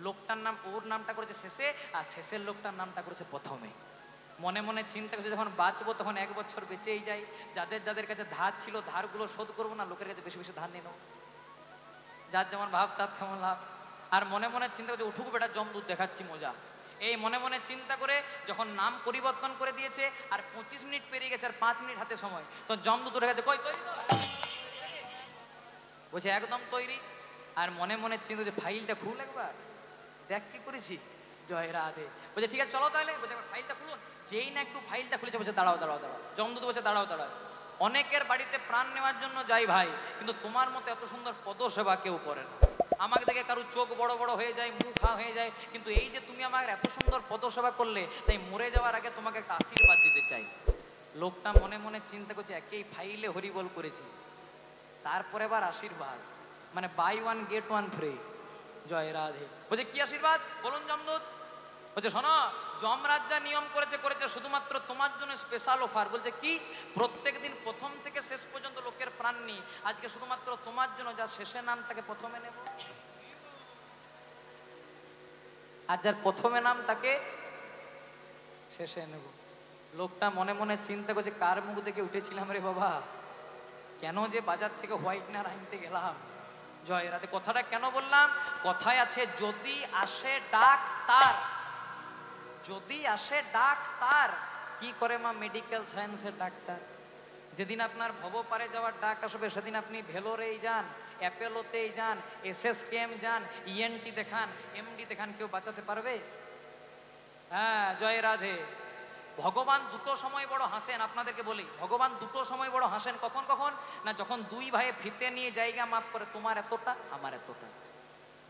লোকটার নাম, ওর নামটা করেছে শেষে, আর শেষের লোকটার নামটা করেছে প্রথমে। মনে মনে চিন্তা করছে যখন বাঁচবো তখন 1 বছর বেঁচেই যাই, যাদের যাদের কাছে ধার ছিল ধারগুলো শোধ করবো না, লোকের কাছে বেশি বেশি ধার নিয়ে নেবো, যার যেমন ভাব তার তেমন লাভ। আর মনে মনে চিন্তা করছে উঠুক বেটা জমদূত দেখাচ্ছি মজা। এই মনে মনে চিন্তা করে যখন নাম পরিবর্তন করে দিয়েছে আর 25 মিনিট পেরিয়ে গেছে আর 5 মিনিট হাতে সময়, তো জমদূত উঠে গেছে, কই তৈরি তো? বলছে একদম তৈরি। আর মনে মনে চিন্তা করছে ফাইলটা খুল একবার, দেখ কি করেছি। জয় রাধে। বলছে ঠিক আছে চলো তাহলে। বলছে ফাইলটা খুলুন। যেই না একটু ফাইলটা খুলেছে বলছে দাঁড়াও দাঁড়াও দাঁড়াও। জমদূত বলছে দাঁড়াও দাঁড়াও, অনেকের বাড়িতে প্রাণ নেওয়ার জন্য যাই ভাই, কিন্তু তোমার মতো এত সুন্দর পদসেবা কেউ করে না। আমাকে দেখে কারো চোখ বড় বড় হয়ে যায়, মুখ হা হয়ে যায়, কিন্তু এই যে তুমি আমার এত সুন্দর পদসেবা করলে, তাই মরে যাওয়ার আগে তোমাকে একটা আশীর্বাদ দিতে চাই। লোকটা মনে মনে চিন্তা করছে একেই ফাইলে হরিবল করেছি, তারপরে আবার আশীর্বাদ, মানে বাই 1 get 1 free। জয় রাধে। বলছে কি আশীর্বাদ বলুন জমদূত। বলছে শোনো, যমরাজ যা নিয়ম করেছে করেছে, শুধুমাত্র তোমার জন্য স্পেশাল অফার। বলছে কি? প্রত্যেকদিন প্রথম থেকে শেষ পর্যন্ত লোকের প্রাণ নি, আজকে শুধুমাত্র তোমার জন্য যা শেষে নাম তাকে প্রথমে নেব, আর যার প্রথমে নাম তাকে শেষে নেব। লোকটা মনে মনে চিন্তা করছে কার মুখ দেখে উঠেছিলাম রে বাবা, কেন যে বাজার থেকে হোয়াইটনার আনতে গেলাম। জয় রাধে। কথাটা কেন বললাম? কথায় আছে যদি আসে ডাক তার, যদি আসে ডাক তার। কি করে মা মেডিকেল সায়েন্সের ডাক্তার? যেদিন আপনার ভবপারে যাওয়ার ডাক আসবে সেদিন আপনি ভেলোরেই যান, অ্যাপেলোতেই যান, SSKM যান, ENT দেখান, MD দেখান, কেউ বাঁচাতে পারবে? হ্যাঁ জয় রাধে। ভগবান দুটো সময় বড় হাসেন, আপনাদেরকে বলি, ভগবান দুটো সময় বড় হাসেন। কখন কখন না, যখন দুই ভাইয়ে ফিতে নিয়ে জায়গা মাপ করে, তোমার এতটা আমার এতটা।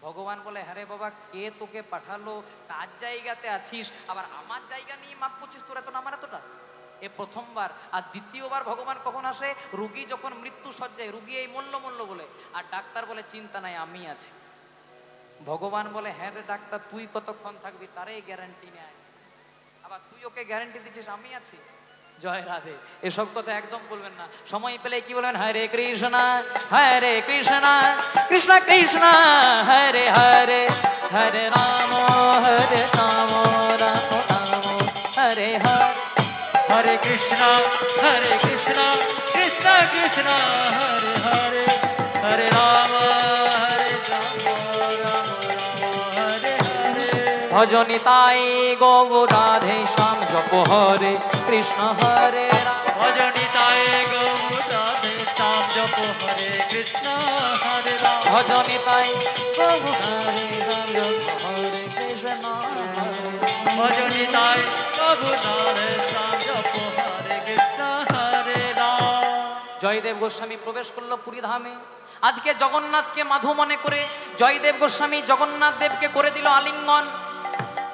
ভগবান বলে হ্যাঁ রে বাবা, কে তোকে পাঠালো, কার জায়গাতে আছিস, আবার আমার জায়গা নিয়ে মাপ করছিস, তোর এতটা আমার এতটা। এ প্রথমবার। আর দ্বিতীয়বার ভগবান কখন আসে? রুগী যখন মৃত্যু সজ্জায়, রুগী এই মল্ল মল্ল বলে, আর ডাক্তার বলে চিন্তা নাই আমি আছি। ভগবান বলে হ্যাঁ রে ডাক্তার, তুই কতক্ষণ থাকবি তারই গ্যারান্টি নেয়, আবার তুই ওকে গ্যারান্টি দিচ্ছিস আমি আছি। জয় রাধে। এসব কথা একদম বলবেন না। সময় পেলে কি বলবেন? হরে কৃষ্ণ হরে কৃষ্ণ কৃষ্ণ কৃষ্ণ হরে হরে, হরে রাম রাম রাম হরে হরে। हरे कृष्णा कृष्ण कृष्ण हरे हरे, हरे राम राम हरे हरे। ভজনিতাই গৌ রাধে শ্যাম জপ হরে কৃষ্ণ হরে রাম। भजनिताय गौ राधे श्याम जप हरे कृष्ण हरे राम। ভজনিতাই গৌ রাধে শ্যাম জপ হরে কৃষ্ণ হরে। भजनिताय गौ राधे श्याम जप हरे कृष्ण हरे राम। জয়দেব গোস্বামী প্রবেশ করলো পুরী ধামে। আজকে জগন্নাথকে মাধু মনে করে জয়দেব গোস্বামী জগন্নাথ দেবকে করে দিল আলিঙ্গন।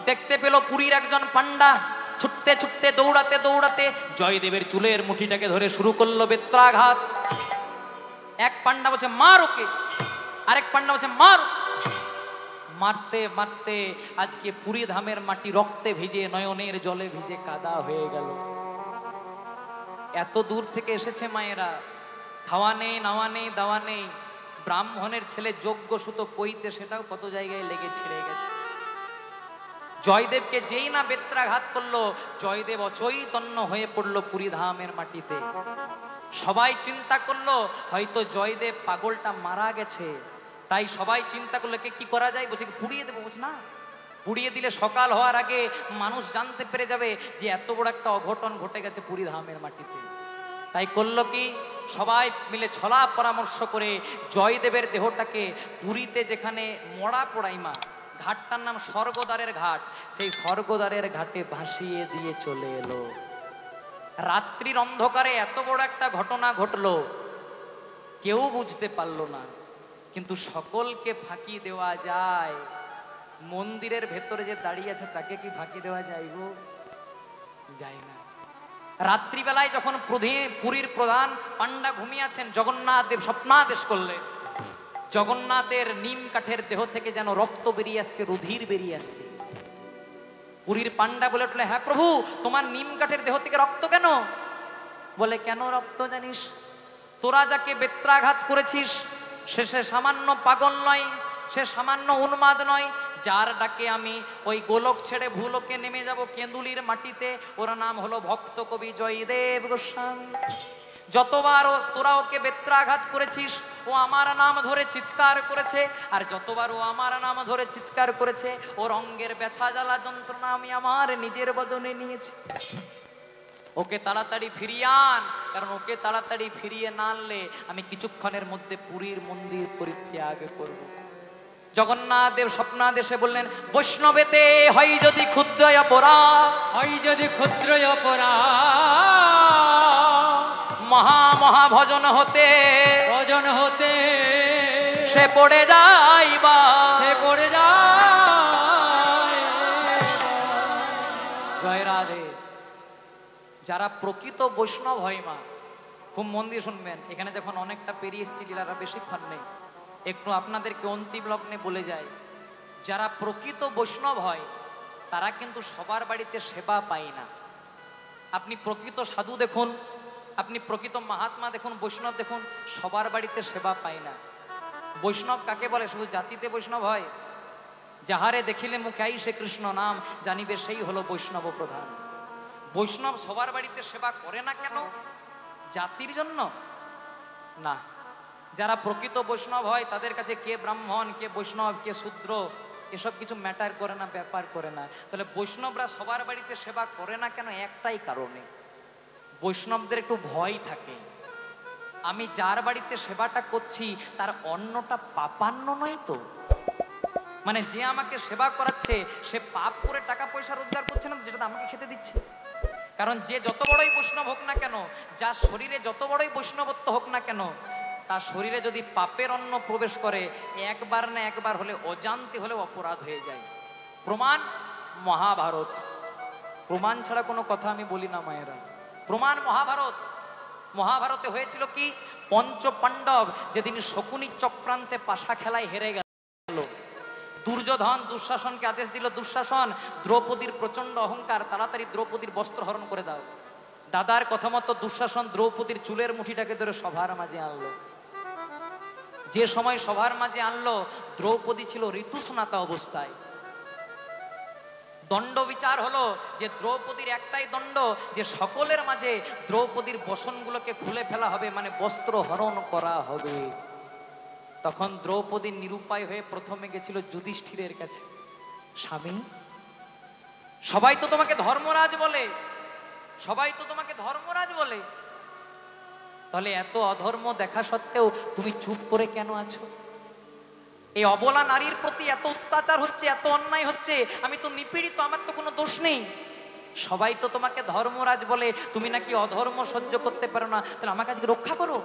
দেখতে পেল পুরীর একজন পান্ডা ছুটতে ছুটতে দৌড়াতে দৌড়াতে জয়দেবের চুলের মুঠিটাকে ধরে শুরু করলো বেত্রাঘাত। এক পান্ডা বলছে মার ওকে, আরেক পান্ডা বলছে মার। মারতে মারতে আজকে পুরী ধামের মাটি রক্তে ভিজে, নয়নের জলে ভিজে কাদা হয়ে গেল। এত দূর থেকে এসেছে মায়েরা, খাওয়া নেই, নাওয়া নেই, দাওয়া নেই। ব্রাহ্মণের ছেলে যোগ্য সুতো পইতে, সেটাও কত জায়গায় লেগে ছিঁড়ে গেছে। জয়দেবকে যেই না বেত্রাঘাত করলো, জয়দেব অচৈতন্য হয়ে পড়লো পুরী ধামের মাটিতে। সবাই চিন্তা করলো হয়তো জয়দেব পাগলটা মারা গেছে, তাই সবাই চিন্তা করলো কে কি করা যায়। বলছে পুড়িয়ে দেবো। বলছে না, পুড়িয়ে দিলে সকাল হওয়ার আগে মানুষ জানতে পেরে যাবে যে এত বড় একটা অঘটন ঘটে গেছে পুরী ধামের মাটিতে। তাই করলো কি, সবাই মিলে ছলা পরামর্শ করে জয়দেবের দেহটাকে পুরীতে যেখানে মরা পোড়াইমা, ঘাটটার নাম স্বর্গদ্বারের ঘাট, সেই স্বর্গদ্বারের ঘাটে ভাসিয়ে দিয়ে চলে এলো। রাত্রির অন্ধকারে এত বড় একটা ঘটনা ঘটলো, কেউ বুঝতে পারলো না। কিন্তু সকলকে ফাঁকি দেওয়া যায়? মন্দিরের ভেতরে যে দাঁড়িয়ে আছে তাকে কি ফাঁকি দেওয়া যায় গো? যায় না। রাত্রিবেলায় যখন পুরীর প্রধান পান্ডা ঘুমিয়ে আছেন, জগন্নাথ দেব স্বপ্নাদেশ করলেন। জগন্নাথের নিম কাঠের দেহ থেকে যেন রক্ত বেরিয়ে আসছে, রুধির বেরিয়ে আসছে। পুরীর পান্ডা বলে উঠলে হ্যাঁ প্রভু, তোমার নিম কাঠের দেহ থেকে রক্ত কেন? বলে কেন রক্ত জানিস? তোরা যাকে বেত্রাঘাত করেছিস সে সামান্য পাগল নয়, সে সামান্য উন্মাদ নয়, যার ডাকে আমি ওই গোলক ছেড়ে ভূলোকে নেমে যাব কেঁদুলির মাটিতে, ওর নাম হলো ভক্ত কবি জয়দেব গোস্বামী। যতবার তোরা ওকে বেত্রাঘাত করেছিস, ও আমার নাম ধরে চিৎকার করেছে, আর যতবার ও আমার নাম ধরে চিৎকার করেছে, ওর অঙ্গের ব্যথা জ্বালা যন্ত্রণা আমি আমার নিজের বদনে নিয়েছি। ওকে তাড়াতাড়ি ফিরিয়ে আন, কারণ ওকে তাড়াতাড়ি ফিরিয়ে না আনলে আমি কিছুক্ষণের মধ্যে পুরীর মন্দির পরিত্যাগ করব। জগন্নাথ দেব স্বপ্নাদেশে বললেন, বৈষ্ণবেতে হয় যদি ক্ষুদ্র অপরাধ, হয় যদি ক্ষুদ্র অপরাধ, মহা মহা ভজন হতে ভজন হতে সে পড়ে যাইবা, সে পড়ে যায়। জয় রাধে। যারা প্রকৃত বৈষ্ণব হয় মা, খুব মন দিয়ে শুনবেন, এখানে যখন অনেকটা পেরিয়ে এসেছি, লীলারা বেশিক্ষণ নেই, একটু আপনাদেরকে অন্তিম লগ্নে বলে যায়, যারা প্রকৃত বৈষ্ণব হয় তারা কিন্তু সবার বাড়িতে সেবা পায় না। আপনি প্রকৃত সাধু দেখুন, আপনি প্রকৃত মহাত্মা দেখুন, বৈষ্ণব দেখুন, সবার বাড়িতে সেবা পায় না। বৈষ্ণব কাকে বলে? শুধু জাতিতে বৈষ্ণব হয়? যাহারে দেখিলে মুখে আইসে কৃষ্ণ নাম, জানিবে সেই হলো বৈষ্ণব প্রধান। বৈষ্ণব সবার বাড়িতে সেবা করে না কেন? জাতির জন্য না। যারা প্রকৃত বৈষ্ণব হয় তাদের কাছে কে ব্রাহ্মণ, কে বৈষ্ণব, কে শূদ্র, এসব কিছু ম্যাটার করে না, ব্যাপার করে না। তাহলে বৈষ্ণবরা সবার বাড়িতে সেবা করে না কেন? একটাই কারণে, বৈষ্ণবদের একটু ভয় থাকে, আমি যার বাড়িতে সেবাটা করছি তার অন্নটা পাপান্ন নয় তো। মানে যে আমাকে সেবা করাচ্ছে সে পাপ করে টাকা পয়সা রোজগার করছে না, যেটা আমাকে খেতে দিচ্ছে। কারণ যে যত বড়ই বৈষ্ণব হোক না কেন, যার শরীরে যত বড়ই বৈষ্ণবত্ব হোক না কেন, তার শরীরে যদি পাপের অন্ন প্রবেশ করে, একবার না একবার হলে, অজান্তে হলেও অপরাধ হয়ে যায়। প্রমাণ মহাভারত। প্রমাণ ছাড়া কোনো কথা আমি বলি না মায়েরা, প্রমাণ মহাভারত। মহাভারতে হয়েছিল কি, পঞ্চ পাণ্ডব যেদিন শকুনি চক্রান্তে পাশা খেলায় হেরে গেল, দুর্যোধন দুঃশাসনকে আদেশ দিল, দুঃশাসন, দ্রৌপদীর প্রচন্ড অহংকার, তাড়াতাড়ি দ্রৌপদীর বস্ত্র হরণ করে দাও। দাদার কথা মতো দুঃশাসন দ্রৌপদীর চুলের মুঠিটাকে ধরে সভার মাঝে আনলো। যে সময় সভার মাঝে আনলো, দ্রৌপদী ছিল ঋতুস্নাতা অবস্থায়। দণ্ড বিচার হলো যে দ্রৌপদীর একটাই দণ্ড, যে সকলের মাঝে দ্রৌপদীর বসনগুলোকে খুলে ফেলা হবে, মানে বস্ত্র হরণ করা হবে। তখন দ্রৌপদী নিরুপায় হয়ে প্রথমে গেছিল যুধিষ্ঠিরের কাছে, স্বামী, সবাই তো তোমাকে ধর্মরাজ বলে, সবাই তো তোমাকে ধর্মরাজ বলে, তাহলে এত অধর্ম দেখা সত্ত্বেও তুমি চুপ করে কেন আছো? এই অবলা নারীর প্রতি এত অত্যাচার হচ্ছে, এত অন্যায় হচ্ছে, আমি তো নিপীড়িত, আমার তো কোনো দোষ নেই। সবাই তো তোমাকে ধর্মরাজ বলে, তুমি নাকি অধর্ম সহ্য করতে পারো না, তাহলে আমাকে আজকে রক্ষা করো।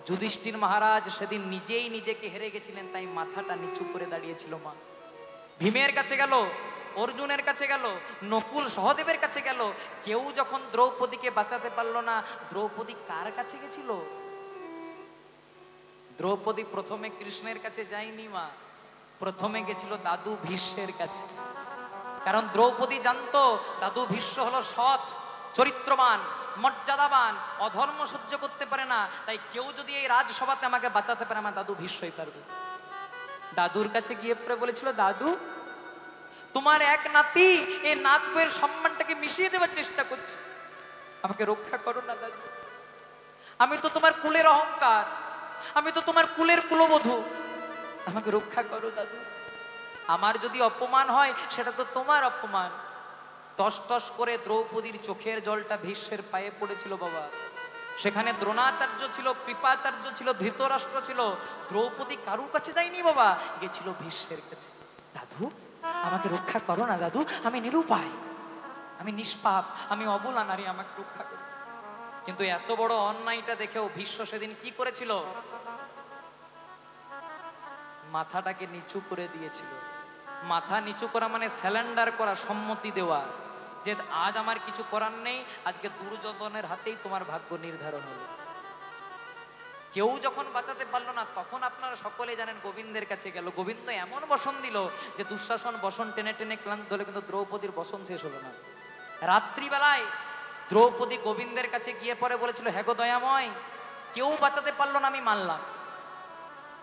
যুধিষ্ঠির মহারাজ সেদিন নিজেই নিজেকে হেরে গেছিলেন, তাই মাথাটা নিচু করে দাঁড়িয়েছিল মা। ভীমের কাছে গেল, অর্জুনের কাছে গেল, নকুল সহদেবের কাছে গেল, কেউ যখন দ্রৌপদীকে বাঁচাতে পারলো না, দ্রৌপদী কার কাছে গেছিল? দ্রৌপদী প্রথমে কৃষ্ণের কাছে যায়নি মা, প্রথমে গেছিল দাদু ভীষ্মের কাছে। কারণ দ্রৌপদী জানতো দাদু ভীষ্ম হলো সৎ, চরিত্রবান, মর্যাদাবান, অধর্ম সহ্য করতে পারে না, তাই কেউ যদি এই রাজসভাতে আমাকে বাঁচাতে পারে, আমার দাদু ভীষ্মই পারবে। দাদুর কাছে গিয়ে পরে বলেছিল, দাদু, তোমার এক নাতি এই নাত বইয়ের সম্মানটাকে মিশিয়ে দেওয়ার চেষ্টা করছে, আমাকে রক্ষা করো না দাদু। আমি তো তোমার কুলের অহংকার, আমি তো তোমার কুলের কুলবধূ, আমাকে রক্ষা করো দাদু। আমার যদি অপমান হয় সেটা তো তোমার অপমান। টস টস করে দ্রৌপদীর চোখের জলটা ভীষ্মের পায়ে পড়েছিল বাবা। সেখানে দ্রোণাচার্য ছিল, কৃপাচার্য ছিল, ধৃতরাষ্ট্র ছিল, দ্রৌপদী কারু কাছে যায়নি বাবা, গেছিল ভীষ্মের কাছে। দাদু, আমাকে রক্ষা করো না দাদু, আমি নিরুপায়, আমি নিষ্পাপ, আমি অবলা নারী, আমাকে রক্ষা করো। কিন্তু এত বড় অন্যায়টা দেখেও ভীষ্ম সেদিন কি করেছিল? মাথাটাকে নিচু করে দিয়েছিল। মাথা নিচু করা মানে স্যালেন্ডার করা, সম্মতি দেওয়া, যে আজ আমার কিছু করার নেই, আজকে দুর্যোধনের হাতেই তোমার ভাগ্য নির্ধারণ হলো। কেউ যখন বাঁচাতে পারলো না, তখন আপনারা সকলে জানেন গোবিন্দের কাছে গেল। গোবিন্দ এমন বসন দিল যে দুঃশাসন বসন টেনে টেনে ক্লান্ত হলে, কিন্তু দ্রৌপদীর বসন শেষ হলো না। রাত্রিবেলায় দ্রৌপদী গোবিন্দের কাছে গিয়ে পরে বলেছিল, হ্যাঁ গো দয়াময়, কেউ বাঁচাতে পারলো না, আমি মানলাম,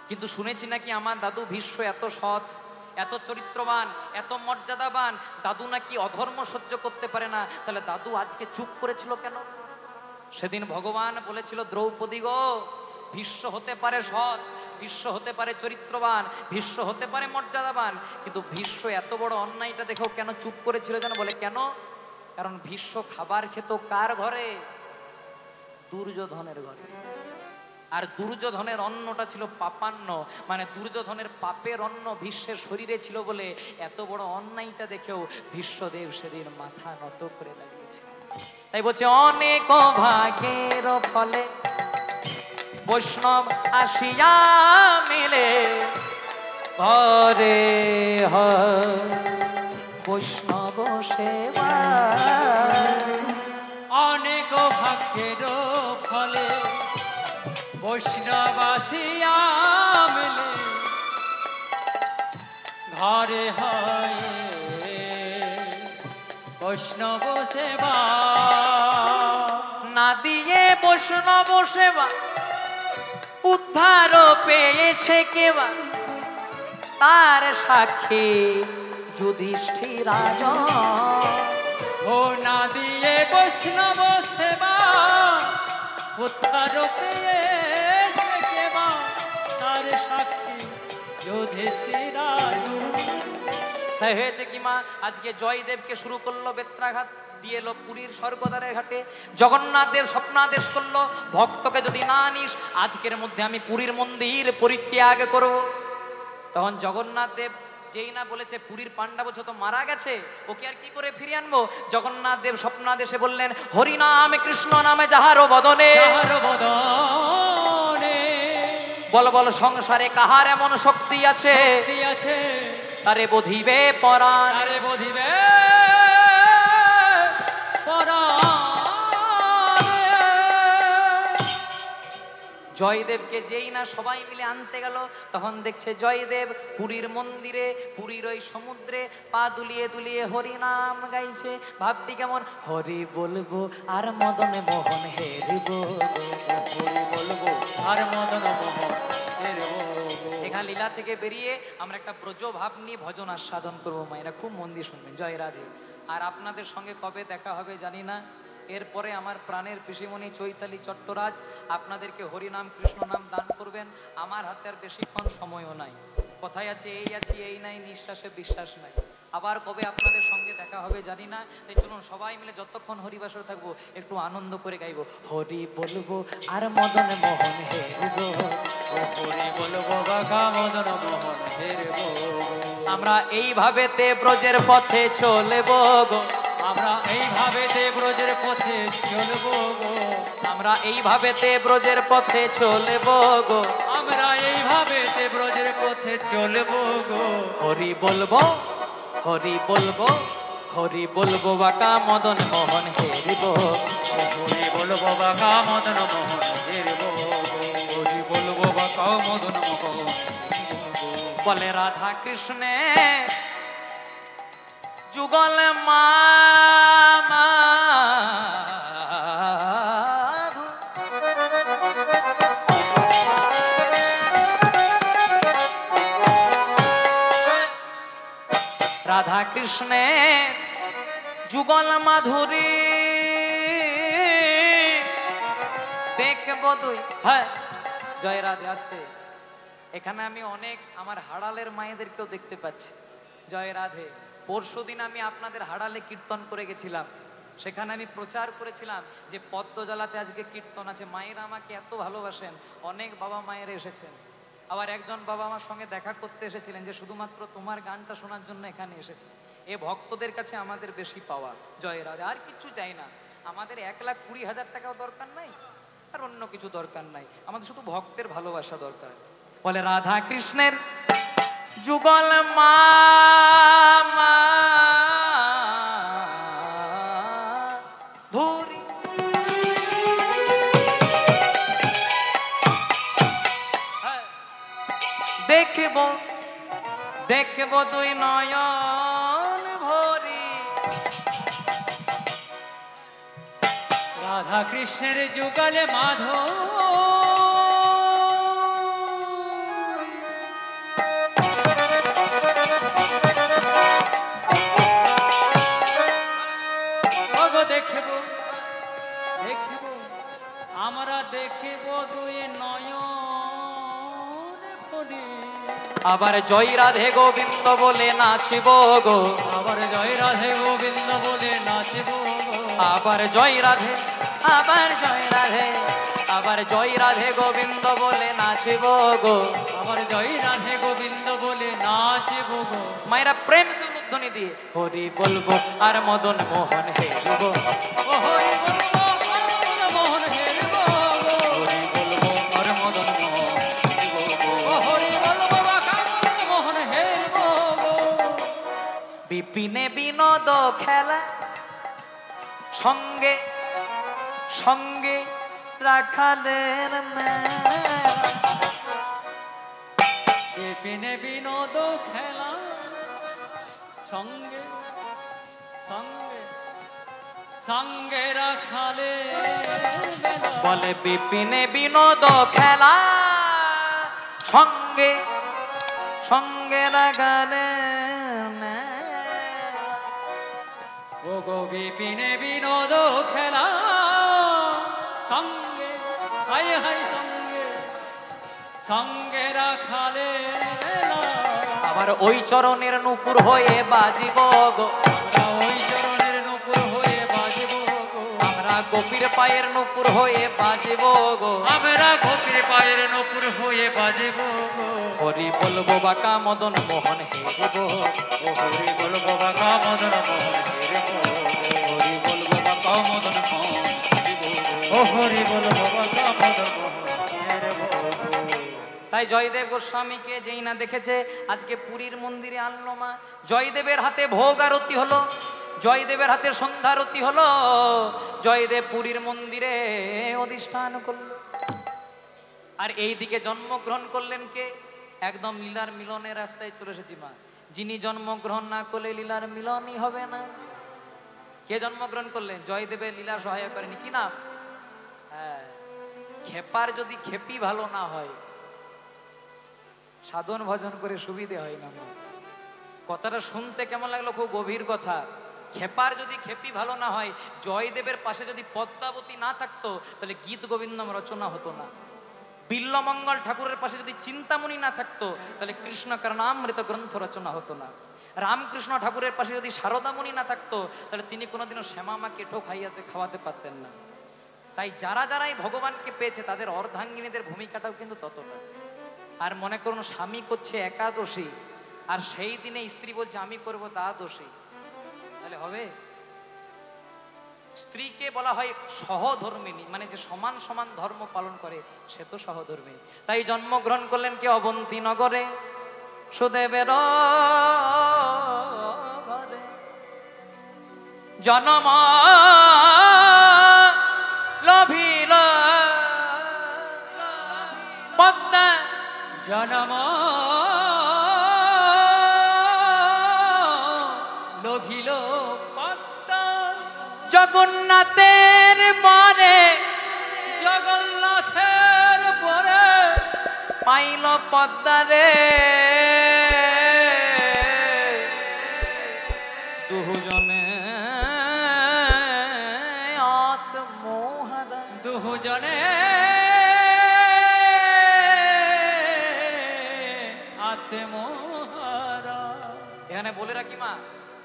কিন্তু শুনেছি নাকি আমার দাদু ভীষ্ম এত সৎ, এত চরিত্রবান, এত মর্যাদাবান, দাদু নাকি অধর্ম সহ্য করতে পারে না। তাহলে দাদু আজকে চুপ করেছিল কেন? সেদিন ভগবান বলেছিল, দ্রৌপদী গো, ভীষ্ম হতে পারে সৎ, ভীষ্ম হতে পারে চরিত্রবান, ভীষ্ম হতে পারে মর্যাদাবান, কিন্তু ভীষ্ম এত বড় অন্যায়টা দেখেও কেন চুপ করেছিল যেন? বলে কেন? কারণ ভীষ্ম খাবার খেত কার ঘরে? দুর্যোধনের ঘরে। আর দুর্যোধনের অন্নটা ছিল পাপান্ন, মানে দুর্যোধনের পাপের অন্ন ভীষ্মের শরীরে ছিল বলে এত বড় অন্যায়টা দেখেও ভীষ্মদেব সেদিন মাথা নত করে দাঁড়িয়েছে। তাই বলছে, অনেক ভাগের ফলে বৈষ্ণব আসিয়া মিলে ঘরে হয় বৈষ্ণব সেবা। অনেক ভাগ্যের ফলে বৈষ্ণব আসিয়া মিলে ঘরে হয় বৈষ্ণব সেবা। না দিয়ে বৈষ্ণব সেবা উদ্ধার পেয়েছে কেবা, তার সাক্ষী যুধিষ্ঠির রাজন। ও না দিয়ে বৈষ্ণব সেবা উদ্ধার পেয়েছে কেবা, তার সাক্ষী যুধিষ্ঠির রাজন। তাই হয়েছে কি মা, আজকে জয়দেবকে শুরু করলো বেত্রাঘাত দিয়ে এলো পুরীর স্বর্গদ্বারের ঘাটে। জগন্নাথ দেব স্বপ্নাদেশ করলো, ভক্তকে যদি না আনিস আজকের মধ্যে আমি পুরীর মন্দির পরিত্যাগ করব। তখন জগন্নাথ দেব যেই না বলেছে পুরীর পান্ডা বছর তো মারা গেছে, ওকে আর কি করে ফিরিয়ে আনবো? জগন্নাথ দেব স্বপ্নাদেশে বললেন, হরি নামে কৃষ্ণ নামে যাহার বদনে, বল বল সংসারে কাহার এমন শক্তি আছে, তারে বধিবে পরাণ, তারে বধিবে পরাণ। জয়দেবকে যেই না সবাই মিলে আনতে গেল, তখন দেখছে জয়দেব পুরীর মন্দিরে, পুরীর ওই সমুদ্রে পা দুলিয়ে দুলিয়ে হরি নাম গাইছে। ভাবটি কেমন, হরি বলবো আর মদন মোহন হেরবো, হরি বলবো আর মদন মোহন হেরবো। এখানে লীলা থেকে বেরিয়ে আমরা একটা ব্রজ ভাব নিয়ে ভজন আস্বাদন করবো। মায়েরা খুব মন দিয়ে শুনবেন। জয় রাধে। আর আপনাদের সঙ্গে কবে দেখা হবে জানি না। এরপরে আমার প্রাণের পিসিমণি চৈতালি চট্টরাজ আপনাদেরকে হরিনাম কৃষ্ণ নাম দান করবেন। আমার হাতে আর বেশিক্ষণ সময়ও নাই। কথায় আছে, এই আছি এই নাই, নিঃশ্বাসে বিশ্বাস নাই। আবার কবে আপনাদের সঙ্গে দেখা হবে জানি না। তাই চলুন সবাই মিলে যতক্ষণ হরিবাসর থাকবো একটু আনন্দ করে গাইবো। হরি বলবো আর মদন মোহন হেরবো, হরি বলবো বাঘা মদন মোহন হেরবো। আমরা এইভাবে তে ব্রজের পথে চলবো গো, আমরা এইভাবে ব্রজের পথে চলবো গো, আমরা এইভাবে তে ব্রজের পথে চলবো গো, আমরা এইভাবে ব্রজের পথে চলবো গো। হরি বলবো, হরি বলবো, হরি বলবো বাঁকা মদন মোহন হেরবো, হরি বলবো বাঘা মদন মোহন হেরবো, হরি বলবো বাঘা মদন মোহন। বলে রাধা কৃষ্ণে যুগল মামা রাধা কৃষ্ণে যুগল মাধুরী দেখবো দুই। হ্যাঁ, জয় রাধে। আসতে এখানে আমি অনেক আমার হাড়ালের মায়েদেরকেও দেখতে পাচ্ছি। জয় রাধে। পরশুদিন আমি আপনাদের হাড়ালে কীর্তন করে গেছিলাম। সেখানে আমি প্রচার করেছিলাম যে পদ্মজলাতে আজকে কীর্তন আছে। মায়েরা আমাকে এত ভালোবাসেন, অনেক বাবা মায়েরা এসেছেন। আবার একজন বাবা আমার সঙ্গে দেখা করতে এসেছিলেন যে শুধুমাত্র তোমার গানটা শোনার জন্য এখানে এসেছে। এ ভক্তদের কাছে আমাদের বেশি পাওয়া। জয় রাধে। আর কিচ্ছু চাই না, আমাদের 1,20,000 টাকাও দরকার নাই, আর অন্য কিছু দরকার নাই, আমাদের শুধু ভক্তের ভালোবাসা দরকার। বলে রাধা কৃষ্ণের যুগল মামা ধুরি, দেখব দেখব দুই নয়ন ভরি। রাধা কৃষ্ণের যুগলে মাধব আবার জয় রাধে গোবিন্দ বলে নাচিব গো, আবার জয় রাধে গোবিন্দ বলে নাচব গো। আবার জয় রাধে, আবার জয় রাধে, আবার জয় রাধে গোবিন্দ বলে নাচিব গো। আবার জয় রাধে গোবিন্দ বলে নাচব গো। মায়েরা প্রেম সে উদ্ধনি দিয়ে হরি বলবো আর মদন মোহন হেরব, ও হরি বলবো আর মদন মোহন হেরব গো। হরি বলবো আর মদন মোহন হেরব গো। ও হরি বলবো বাঁকা মদন মোহন হেরব গো। বিপিনে বিনোদ খেলা সঙ্গে সঙ্গে রাখালের মেলা। বিপিনে বিনোদ খেলা সঙ্গে সঙ্গে সঙ্গে রাখালে বলে বিপিনে বিনোদ খেলা সঙ্গে সঙ্গে রাখালের মেলা। ও গো বিপিনে বিনোদ খেলা সঙ্গে হাই হাই সঙ্গে সঙ্গে রাখালে আবার ওই চরণের নুপুর হয়ে বাজিব গো, আমরা ওই চরণের নূপুর হয়ে বাজব গো। আমরা গোপীর পায়ের নুপুর হয়ে বাজিব গো। আমরা গোপীর পায়ের নূপুর হয়ে বাজব গো। হরি বলবো বাঁকা মদন মোহন হেরব, ও হরি বলবো বাঁকা মদন মোহন হেরব, হরি বলবো বাঁকা মদন মোহন হেরব। ও হরি বলবো বাঁকা মদন মোহন হেরব। তাই জয়দেব গোস্বামীকে যেই না দেখেছে আজকে পুরীর মন্দিরে আনলো মা। জয়দেবের হাতে ভোগ আরতি হলো, জয়দেবের হাতে সন্ধ্যা আরতি হলো, জয়দেব পুরীর মন্দিরে অধিষ্ঠান করলো। আর এই দিকে জন্মগ্রহণ করলেন কে? একদম লীলার মিলনের রাস্তায় চলে এসেছি মা। যিনি জন্মগ্রহণ না করলে লীলার মিলনই হবে না। কে জন্মগ্রহণ করলেন? জয়দেবের লীলা সহায় করেনি, কি নাম? হ্যাঁ, খেপার যদি খেপি ভালো না হয় সাধন ভজন করে সুবিধে হয় না মা। কথাটা শুনতে কেমন লাগলো? খুব গভীর কথা। খেপার যদি খেপি ভালো না হয়, জয়দেবের পাশে যদি পদ্মাবতী না থাকতো তাহলে গীত গোবিন্দম রচনা হতো না। বিল্লমঙ্গল ঠাকুরের পাশে যদি চিন্তামণি না থাকতো তাহলে কৃষ্ণ কারণামৃত গ্রন্থ রচনা হতো না। রামকৃষ্ণ ঠাকুরের পাশে যদি শারদামণি না থাকতো তাহলে তিনি কোনোদিনও শ্যামা কেঠো খাওয়াতে পারতেন না। তাই যারা যারাই ভগবানকে পেয়েছে তাদের অর্ধাঙ্গিনীদের ভূমিকাটাও কিন্তু ততটা। আর মনে করুন স্বামী করছে একাদশী আর সেই দিনে স্ত্রী বলছে আমি করব দ্বাদশী, তাহলে হবে? স্ত্রীকে বলা হয় সহধর্মিনী, মানে যে সমান সমান ধর্ম পালন করে সে তো সহধর্মিনী। তাই জন্মগ্রহণ করলেন কে? অবন্তী নগরে সুদেবের ঘরে। জনম লভিল পদ্মা, জনম লোভিল পদ্মা, জগন্নাথের পরে জগন্নাথের পরে পাইল পদ্মারে। দুজনে আত্মহারা, দুজনে আত্মহারা। এখানে বলে রাখি মা,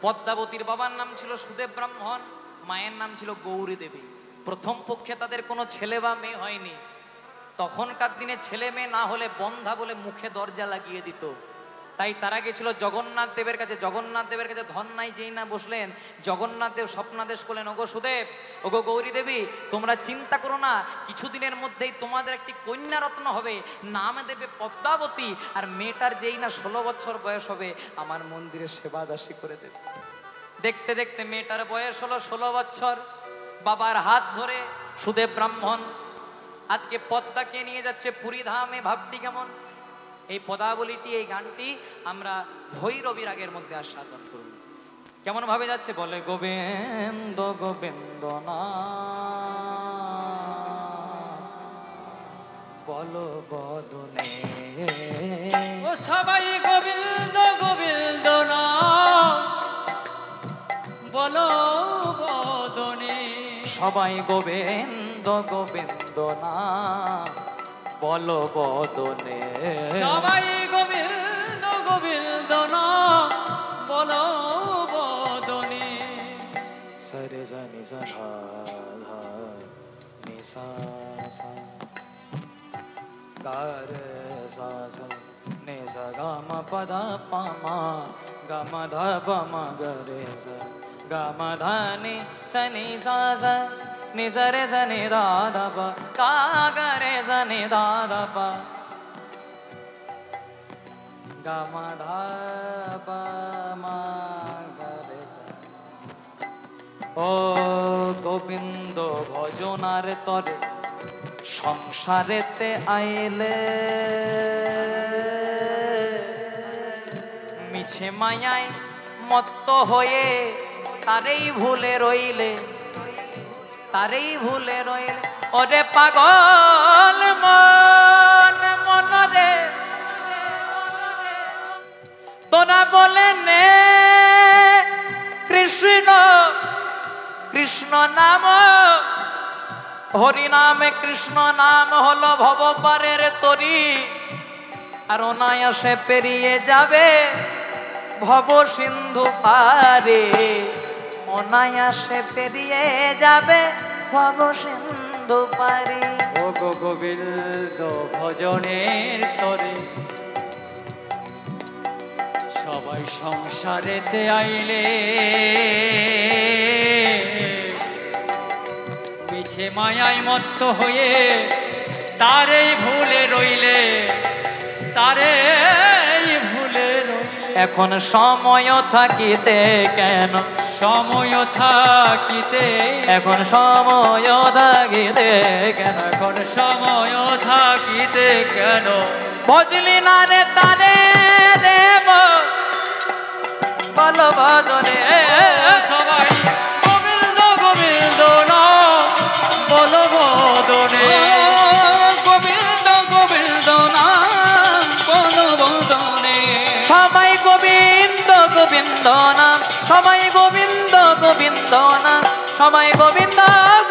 পদ্মাবতীর বাবার নাম ছিল সুদেব ব্রাহ্মণ, মায়ের নাম ছিল গৌরী দেবী। প্রথম পক্ষে তাদের কোনো ছেলে বা মেয়ে হয়নি। তখনকার দিনে ছেলে মেয়ে না হলে বন্ধা বলে মুখে দরজা লাগিয়ে দিত। তাই তারা গেছিল জগন্নাথ দেবের কাছে। জগন্নাথ দেবের কাছে ধন নাই যেই না বসলেন, জগন্নাথ দেব স্বপ্নাদেশ করলেন, ওগো সুদেব, ওগো গৌরী দেবী, তোমরা চিন্তা করো না, কিছুদিনের মধ্যেই তোমাদের একটি কন্যা রত্ন হবে, নাম দেবে পদ্মাবতী। আর মেয়েটার যেই না 16 বছর বয়স হবে আমার মন্দিরে সেবা দাসী করে দেবে। দেখতে দেখতে মেয়েটার বয়স হলো 16 বছর। বাবার হাত ধরে সুদেব ব্রাহ্মণ আজকে পদ্মাকে নিয়ে যাচ্ছে পুরী ধামে। ভাবটি কেমন? এই পদাবলীটি, এই গানটি আমরা ভৈরবী রাগের মধ্যে আস্বাদন করব। কেমন ভাবে যাচ্ছে? বলে গোবিন্দ গোবিন্দ না বলো বদনে, ও সবাই গোবিন্দ গোবিন্দ না বলো বদনে, সবাই গোবিন্দ গোবিন্দ না বলো বদনে, সবাই গোবিন্দ धा धा नि सा सा गा रे सा सा नि सा गा म प ध प म ग म ध प म ग रे सा गा म ध नि सा नि सा सा नि सा रे सा नि धा धा प गा ग रे सा नि धा धा प गा म धा प म ग रे सा। ও গোবিন্দ ভজনার তরে সংসারেতে আইলে মিছে মায়ায় মত্ত হয়ে তারেই ভুলে রইলে, তারেই ভুলে রইলে। ওরে পাগল মন মনরে তোরা বলে নে কৃষ্ণ কৃষ্ণ নাম, হরি নামে কৃষ্ণ নাম হলো ভবপারের তরি, আর অনায়াসে পেরিয়ে যাবে ভব সিন্ধু পারে, অনায়াসে পেরিয়ে যাবে ভব সিন্ধু পারে। ও গো গোবিন্দ ভজনের তরে সবাই সংসারেতে আইলে মিছে মায়ায় মত্ত হয়ে তারেই ভুলে রইলে, তারেই ভুলে রইলে। এখন সময় থাকিতে কেন, সময় থাকিতে, এখন সময় থাকিতে কেন, এখন সময় থাকিতে কেন ভজলি না রে তারে দেব বল ভজনে। সবাই গোবিন্দ গোবিন্দ নাম বল বদনে, গোবিন্দ গোবিন্দ নাম বল বদনে। সবাই গোবিন্দ গোবিন্দ নাম, সবাই গোবিন্দ গোবিন্দ নাম, সবাই গোবিন্দ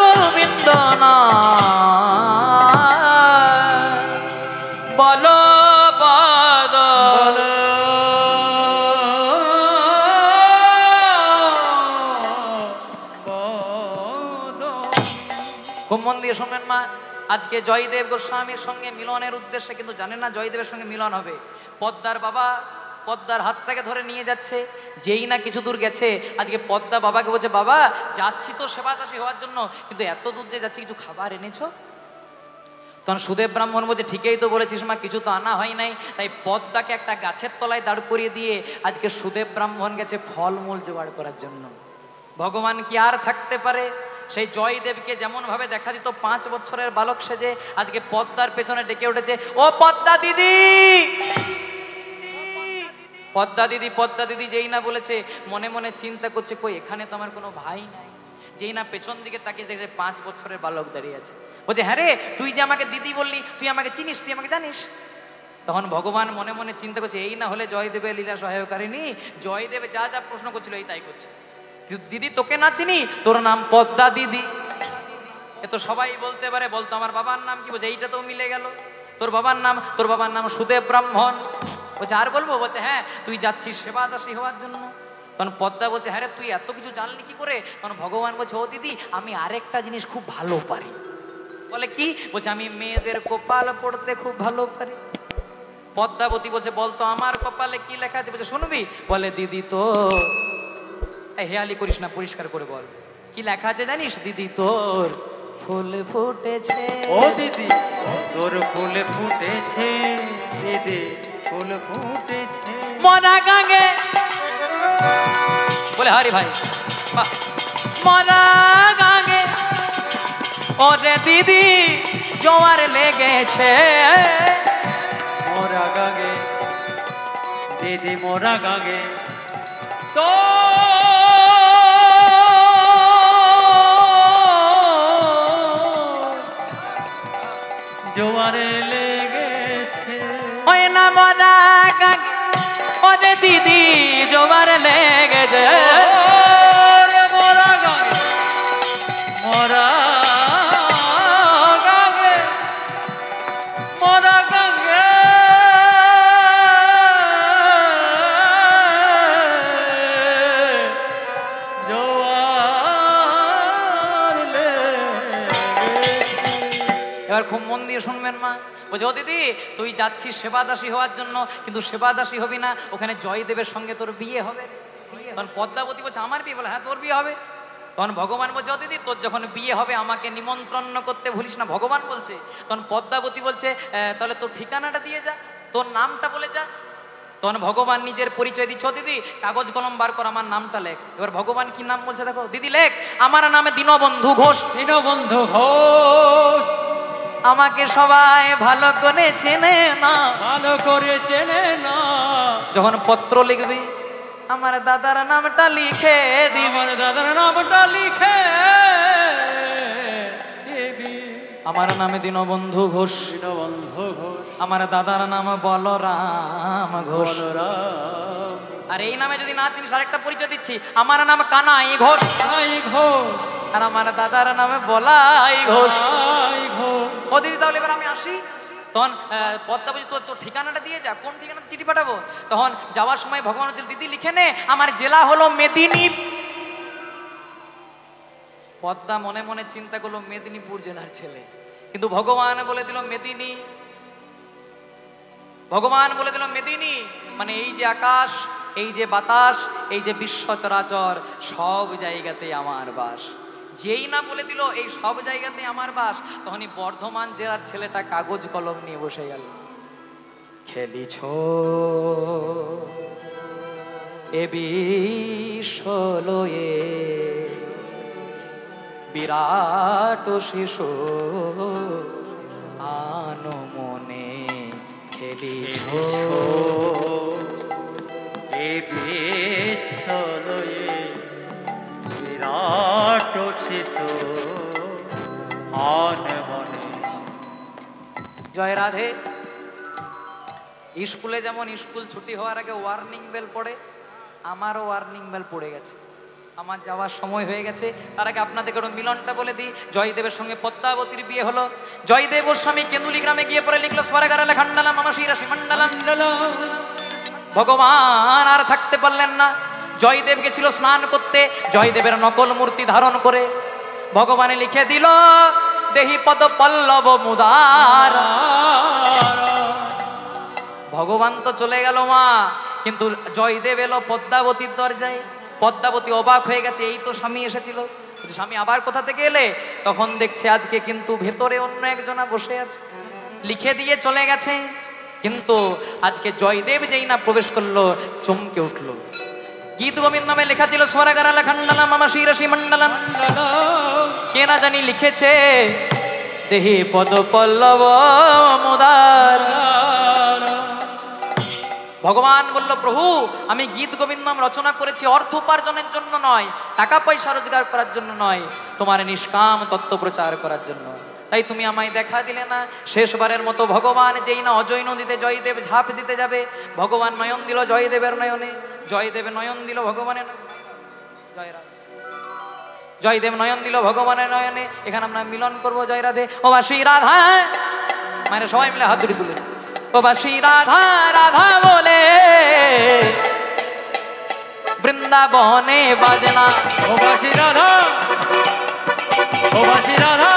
গোবিন্দ নাম বল বদনে। খুব মন দিয়ে শুনবেন মা, আজকে জয়দেব গোস্বামীর সঙ্গে মিলনের উদ্দেশ্যে, কিন্তু জানেন না জয়দেবের সঙ্গে মিলন হবে। পদ্মার বাবা পদ্মার হাতটাকে ধরে নিয়ে যাচ্ছে, যেই না কিছু দূর গেছে আজকে পদ্মা বাবাকে বলছে, বাবা যাচ্ছি তো সেবাদাসী হওয়ার জন্য, কিন্তু এত দূর যে যাচ্ছি কিছু খাবার এনেছো? তখন সুদেব ব্রাহ্মণ বলছে, ঠিকই তো বলেছিস মা, কিছু তো আনা হয় নাই। তাই পদ্মাকে একটা গাছের তলায় দাঁড় করিয়ে দিয়ে আজকে সুদেব ব্রাহ্মণ গেছে ফলমূল জোগাড় করার জন্য। ভগবান কি আর থাকতে পারে? সেই জয়দেবকে যেমন ভাবে দেখা দিত 5 বছরের বালক সেজে, আজকে পদ্মার পেছনে ডেকে উঠেছে, ও পদ্মা দিদি, পদ্মা দিদি, পদ্মা দিদি। যেই না বলেছে মনে মনে চিন্তা করছে, কই এখানে তো আমার কোনো ভাই নাই। যেই না পেছন দিকে তাকিয়ে দেখছে 5 বছরের বালক দাঁড়িয়ে আছে, বলছে, হ্যাঁ রে তুই যে আমাকে দিদি বললি, তুই আমাকে চিনিস, তুই আমাকে জানিস? তখন ভগবান মনে মনে চিন্তা করছে, এই না হলে জয়দেবের লীলা সহায়কারিনী, জয়দেব যা যা প্রশ্ন করছিল এই তাই করছে। দিদি তোকে না চিনি, তোর নাম পদ্মা দিদি, এ তো সবাই বলতে পারে, বলতো আমার বাবার নাম কি? বলছে এইটা তো মিলে গেল, তোর বাবার নাম, তোর বাবার নাম সুদেব ব্রাহ্মণ। বলছে আর বলবো? বলছে হ্যাঁ, তুই যাচ্ছিস সেবাদাসী হওয়ার জন্য। তখন পদ্মা বলছে, হ্যাঁ রে তুই এত কিছু জানলি কি করে? তখন ভগবান বলছে, ও দিদি আমি আরেকটা জিনিস খুব ভালো পারি। বলে কি? বলছে আমি মেয়েদের কপাল পড়তে খুব ভালো পারি। পদ্মাবতী বলছে, বলতো আমার কপালে কি লেখা আছে? বলছে শুনবি? বলে দিদি তো, হেয়ালি করিস না, পরিষ্কার করে বল কি লেখা আছে জানিস? দিদি তোর ফুল ফুটেছে। ও দিদি তোর ফুল ফুটেছে, দিদি ফুল ফুটেছে মরা গাঙ্গে। বলে হারি ভাই বাহ। মরা গাঙ্গে ওরে দিদি জোয়ার লেগেছে। মোরা গাঙ্গে দিদি, মোরা গাঙ্গে তো জোয়ারে লেগেছে। ওই না মরা গাঙ্গে ওরে দিদি জোয়ার লেগেছে। মোরা গাঙ্গে, মোরা গাঙ্গে, মোরা গাঙ্গে এবার খুব মন দিয়ে শুনবেন মা। বলছে ও দিদি তুই যাচ্ছিস সেবাদাসী হওয়ার জন্য, কিন্তু সেবাদাসী হবি না, ওখানে জয়দেবের সঙ্গে তোর বিয়ে হবে। তখন পদ্মাবতী বলছে আমার বিয়ে? বলে হ্যাঁ তোর বিয়ে হবে। তখন ভগবান বলছে ও দিদি তোর যখন বিয়ে হবে আমাকে নিমন্ত্রণ করতে ভুলিস না, ভগবান বলছে। তখন পদ্মাবতী বলছে তাহলে তোর ঠিকানাটা দিয়ে যা, তোর নামটা বলে যা। তখন ভগবান নিজের পরিচয় দিচ্ছে, ও দিদি কাগজ কলম বার কর, আমার নামটা লেখ। এবার ভগবান কি নাম বলছে দেখো, দিদি লেখ আমার নামে দীনবন্ধু ঘোষ। দীনবন্ধু ঘোষ। আমাকে সবাই ভালো করে চেনে না, ভালো করে চেনে না। যখন পত্র লিখবি আমার দাদার নামটা লিখে দিবি। আমার দাদার নামটা লিখে দিবি। আমার নামে দীনবন্ধু ঘোষ, দীনবন্ধু ঘোষ। আমার দাদার নাম বলরাম ঘোষ। বলরাম। আর এই নামে যদি না চিনিস আরেকটা পরিচয় দিচ্ছি, আমার নাম কানাই ঘোষ, কানাই ঘোষ। আর আমার দাদার নামে বলাই ঘোষ। কানাই ঘোষ। ও দিদি তাহলে এবার আমি আসি। তখন পদ্মা বলছি তোর ঠিকানাটা দিয়ে যা। কোন ঠিকানা চিঠি পাঠাবো? তখন যাওয়ার সময় ভগবান বলছিল দিদি লিখে নে আমার জেলা হলো মেদিনী। পদ্মা মনে মনে চিন্তা করলো মেদিনীপুর জেলার ছেলে, কিন্তু ভগবান বলে দিল মেদিনী। ভগবান বলে দিল মেদিনী মানে এই যে আকাশ, এই যে বাতাস, এই যে বিশ্ব চরাচর, সব জায়গাতে আমার বাস। যেই না বলে দিল এই সব জায়গাতে আমার বাস, তখনই বর্ধমান জেলার ছেলেটা কাগজ কলম নিয়ে বসে গেল। খেলিছ এ বিশ্বলয়ে বিরাট শিশু আনো মনে খেলিছ এ বিশ্বলয়ে বিরাট শিশু আন মনে। জয় রাধে। স্কুলে যেমন স্কুল ছুটি হওয়ার আগে ওয়ার্নিং বেল পড়ে, আমারও ওয়ার্নিং বেল পড়ে গেছে, আমার যাওয়ার সময় হয়ে গেছে। তার আগে আপনাদের কারণ মিলনটা বলে দিই। জয়দেবের সঙ্গে পদ্মাবতীর বিয়ে হলো। জয়দেব ওর স্বামী কেন্দুলি গ্রামে গিয়ে পরে লিখলো স্বর্গারালে খান্ডালাম মামা শিরাশি মন্ডলাম। ভগবান আর থাকতে পারলেন না, জয়দেব গেছিল স্নান করতে, জয়দেবের নকল মূর্তি ধারণ করে ভগবানে লিখে দিল দেহি পদ পল্লব মুদার। ভগবান তো চলে গেল মা, কিন্তু জয়দেব এলো পদ্মাবতীর দরজায়। পদ্মাবতী অবাক হয়ে গেছে, এই তো স্বামী এসেছিল, স্বামী আবার কোথা থেকে এলে? তখন দেখছে আজকে কিন্তু ভেতরে অন্য একজনা বসে আছে, লিখে দিয়ে চলে গেছে। কিন্তু আজকে জয়দেব যেই না প্রবেশ করলো চমকে উঠলো। গীত গোবিন্দ নামে লেখা ছিল স্বর্গারালে খান্ডালাম মামা শিরাশি মন্ডলাম। কে না জানি লিখেছে দেহি পদ পল্লব মুদার। ভগবান বলল প্রভু আমি গীত গোবিন্দম রচনা করেছি অর্থ উপার্জনের জন্য নয়, টাকা পয়সা রোজগার করার জন্য নয়, তোমার নিষ্কাম তত্ত্ব প্রচার করার জন্য। তাই তুমি আমায় দেখা দিলে না। শেষবারের মতো ভগবান যেই না অজয় নদীতে জয়দেব ঝাঁপ দিতে যাবে, ভগবান নয়ন দিল জয়দেবের নয়নে, জয়দেব নয়ন দিল ভগবানের জয় রাধে। জয়দেব নয়ন দিল ভগবানের নয়নে। এখানে আমরা মিলন করবো জয় রাধে। ও বাসি রাধা, মানে সবাই মিলে হাত ধরে তুলে ও বাসি রাধা রাধা বলে বৃন্দাবনে বাজনা। ও বাসি রাধা, ও বাসি রাধা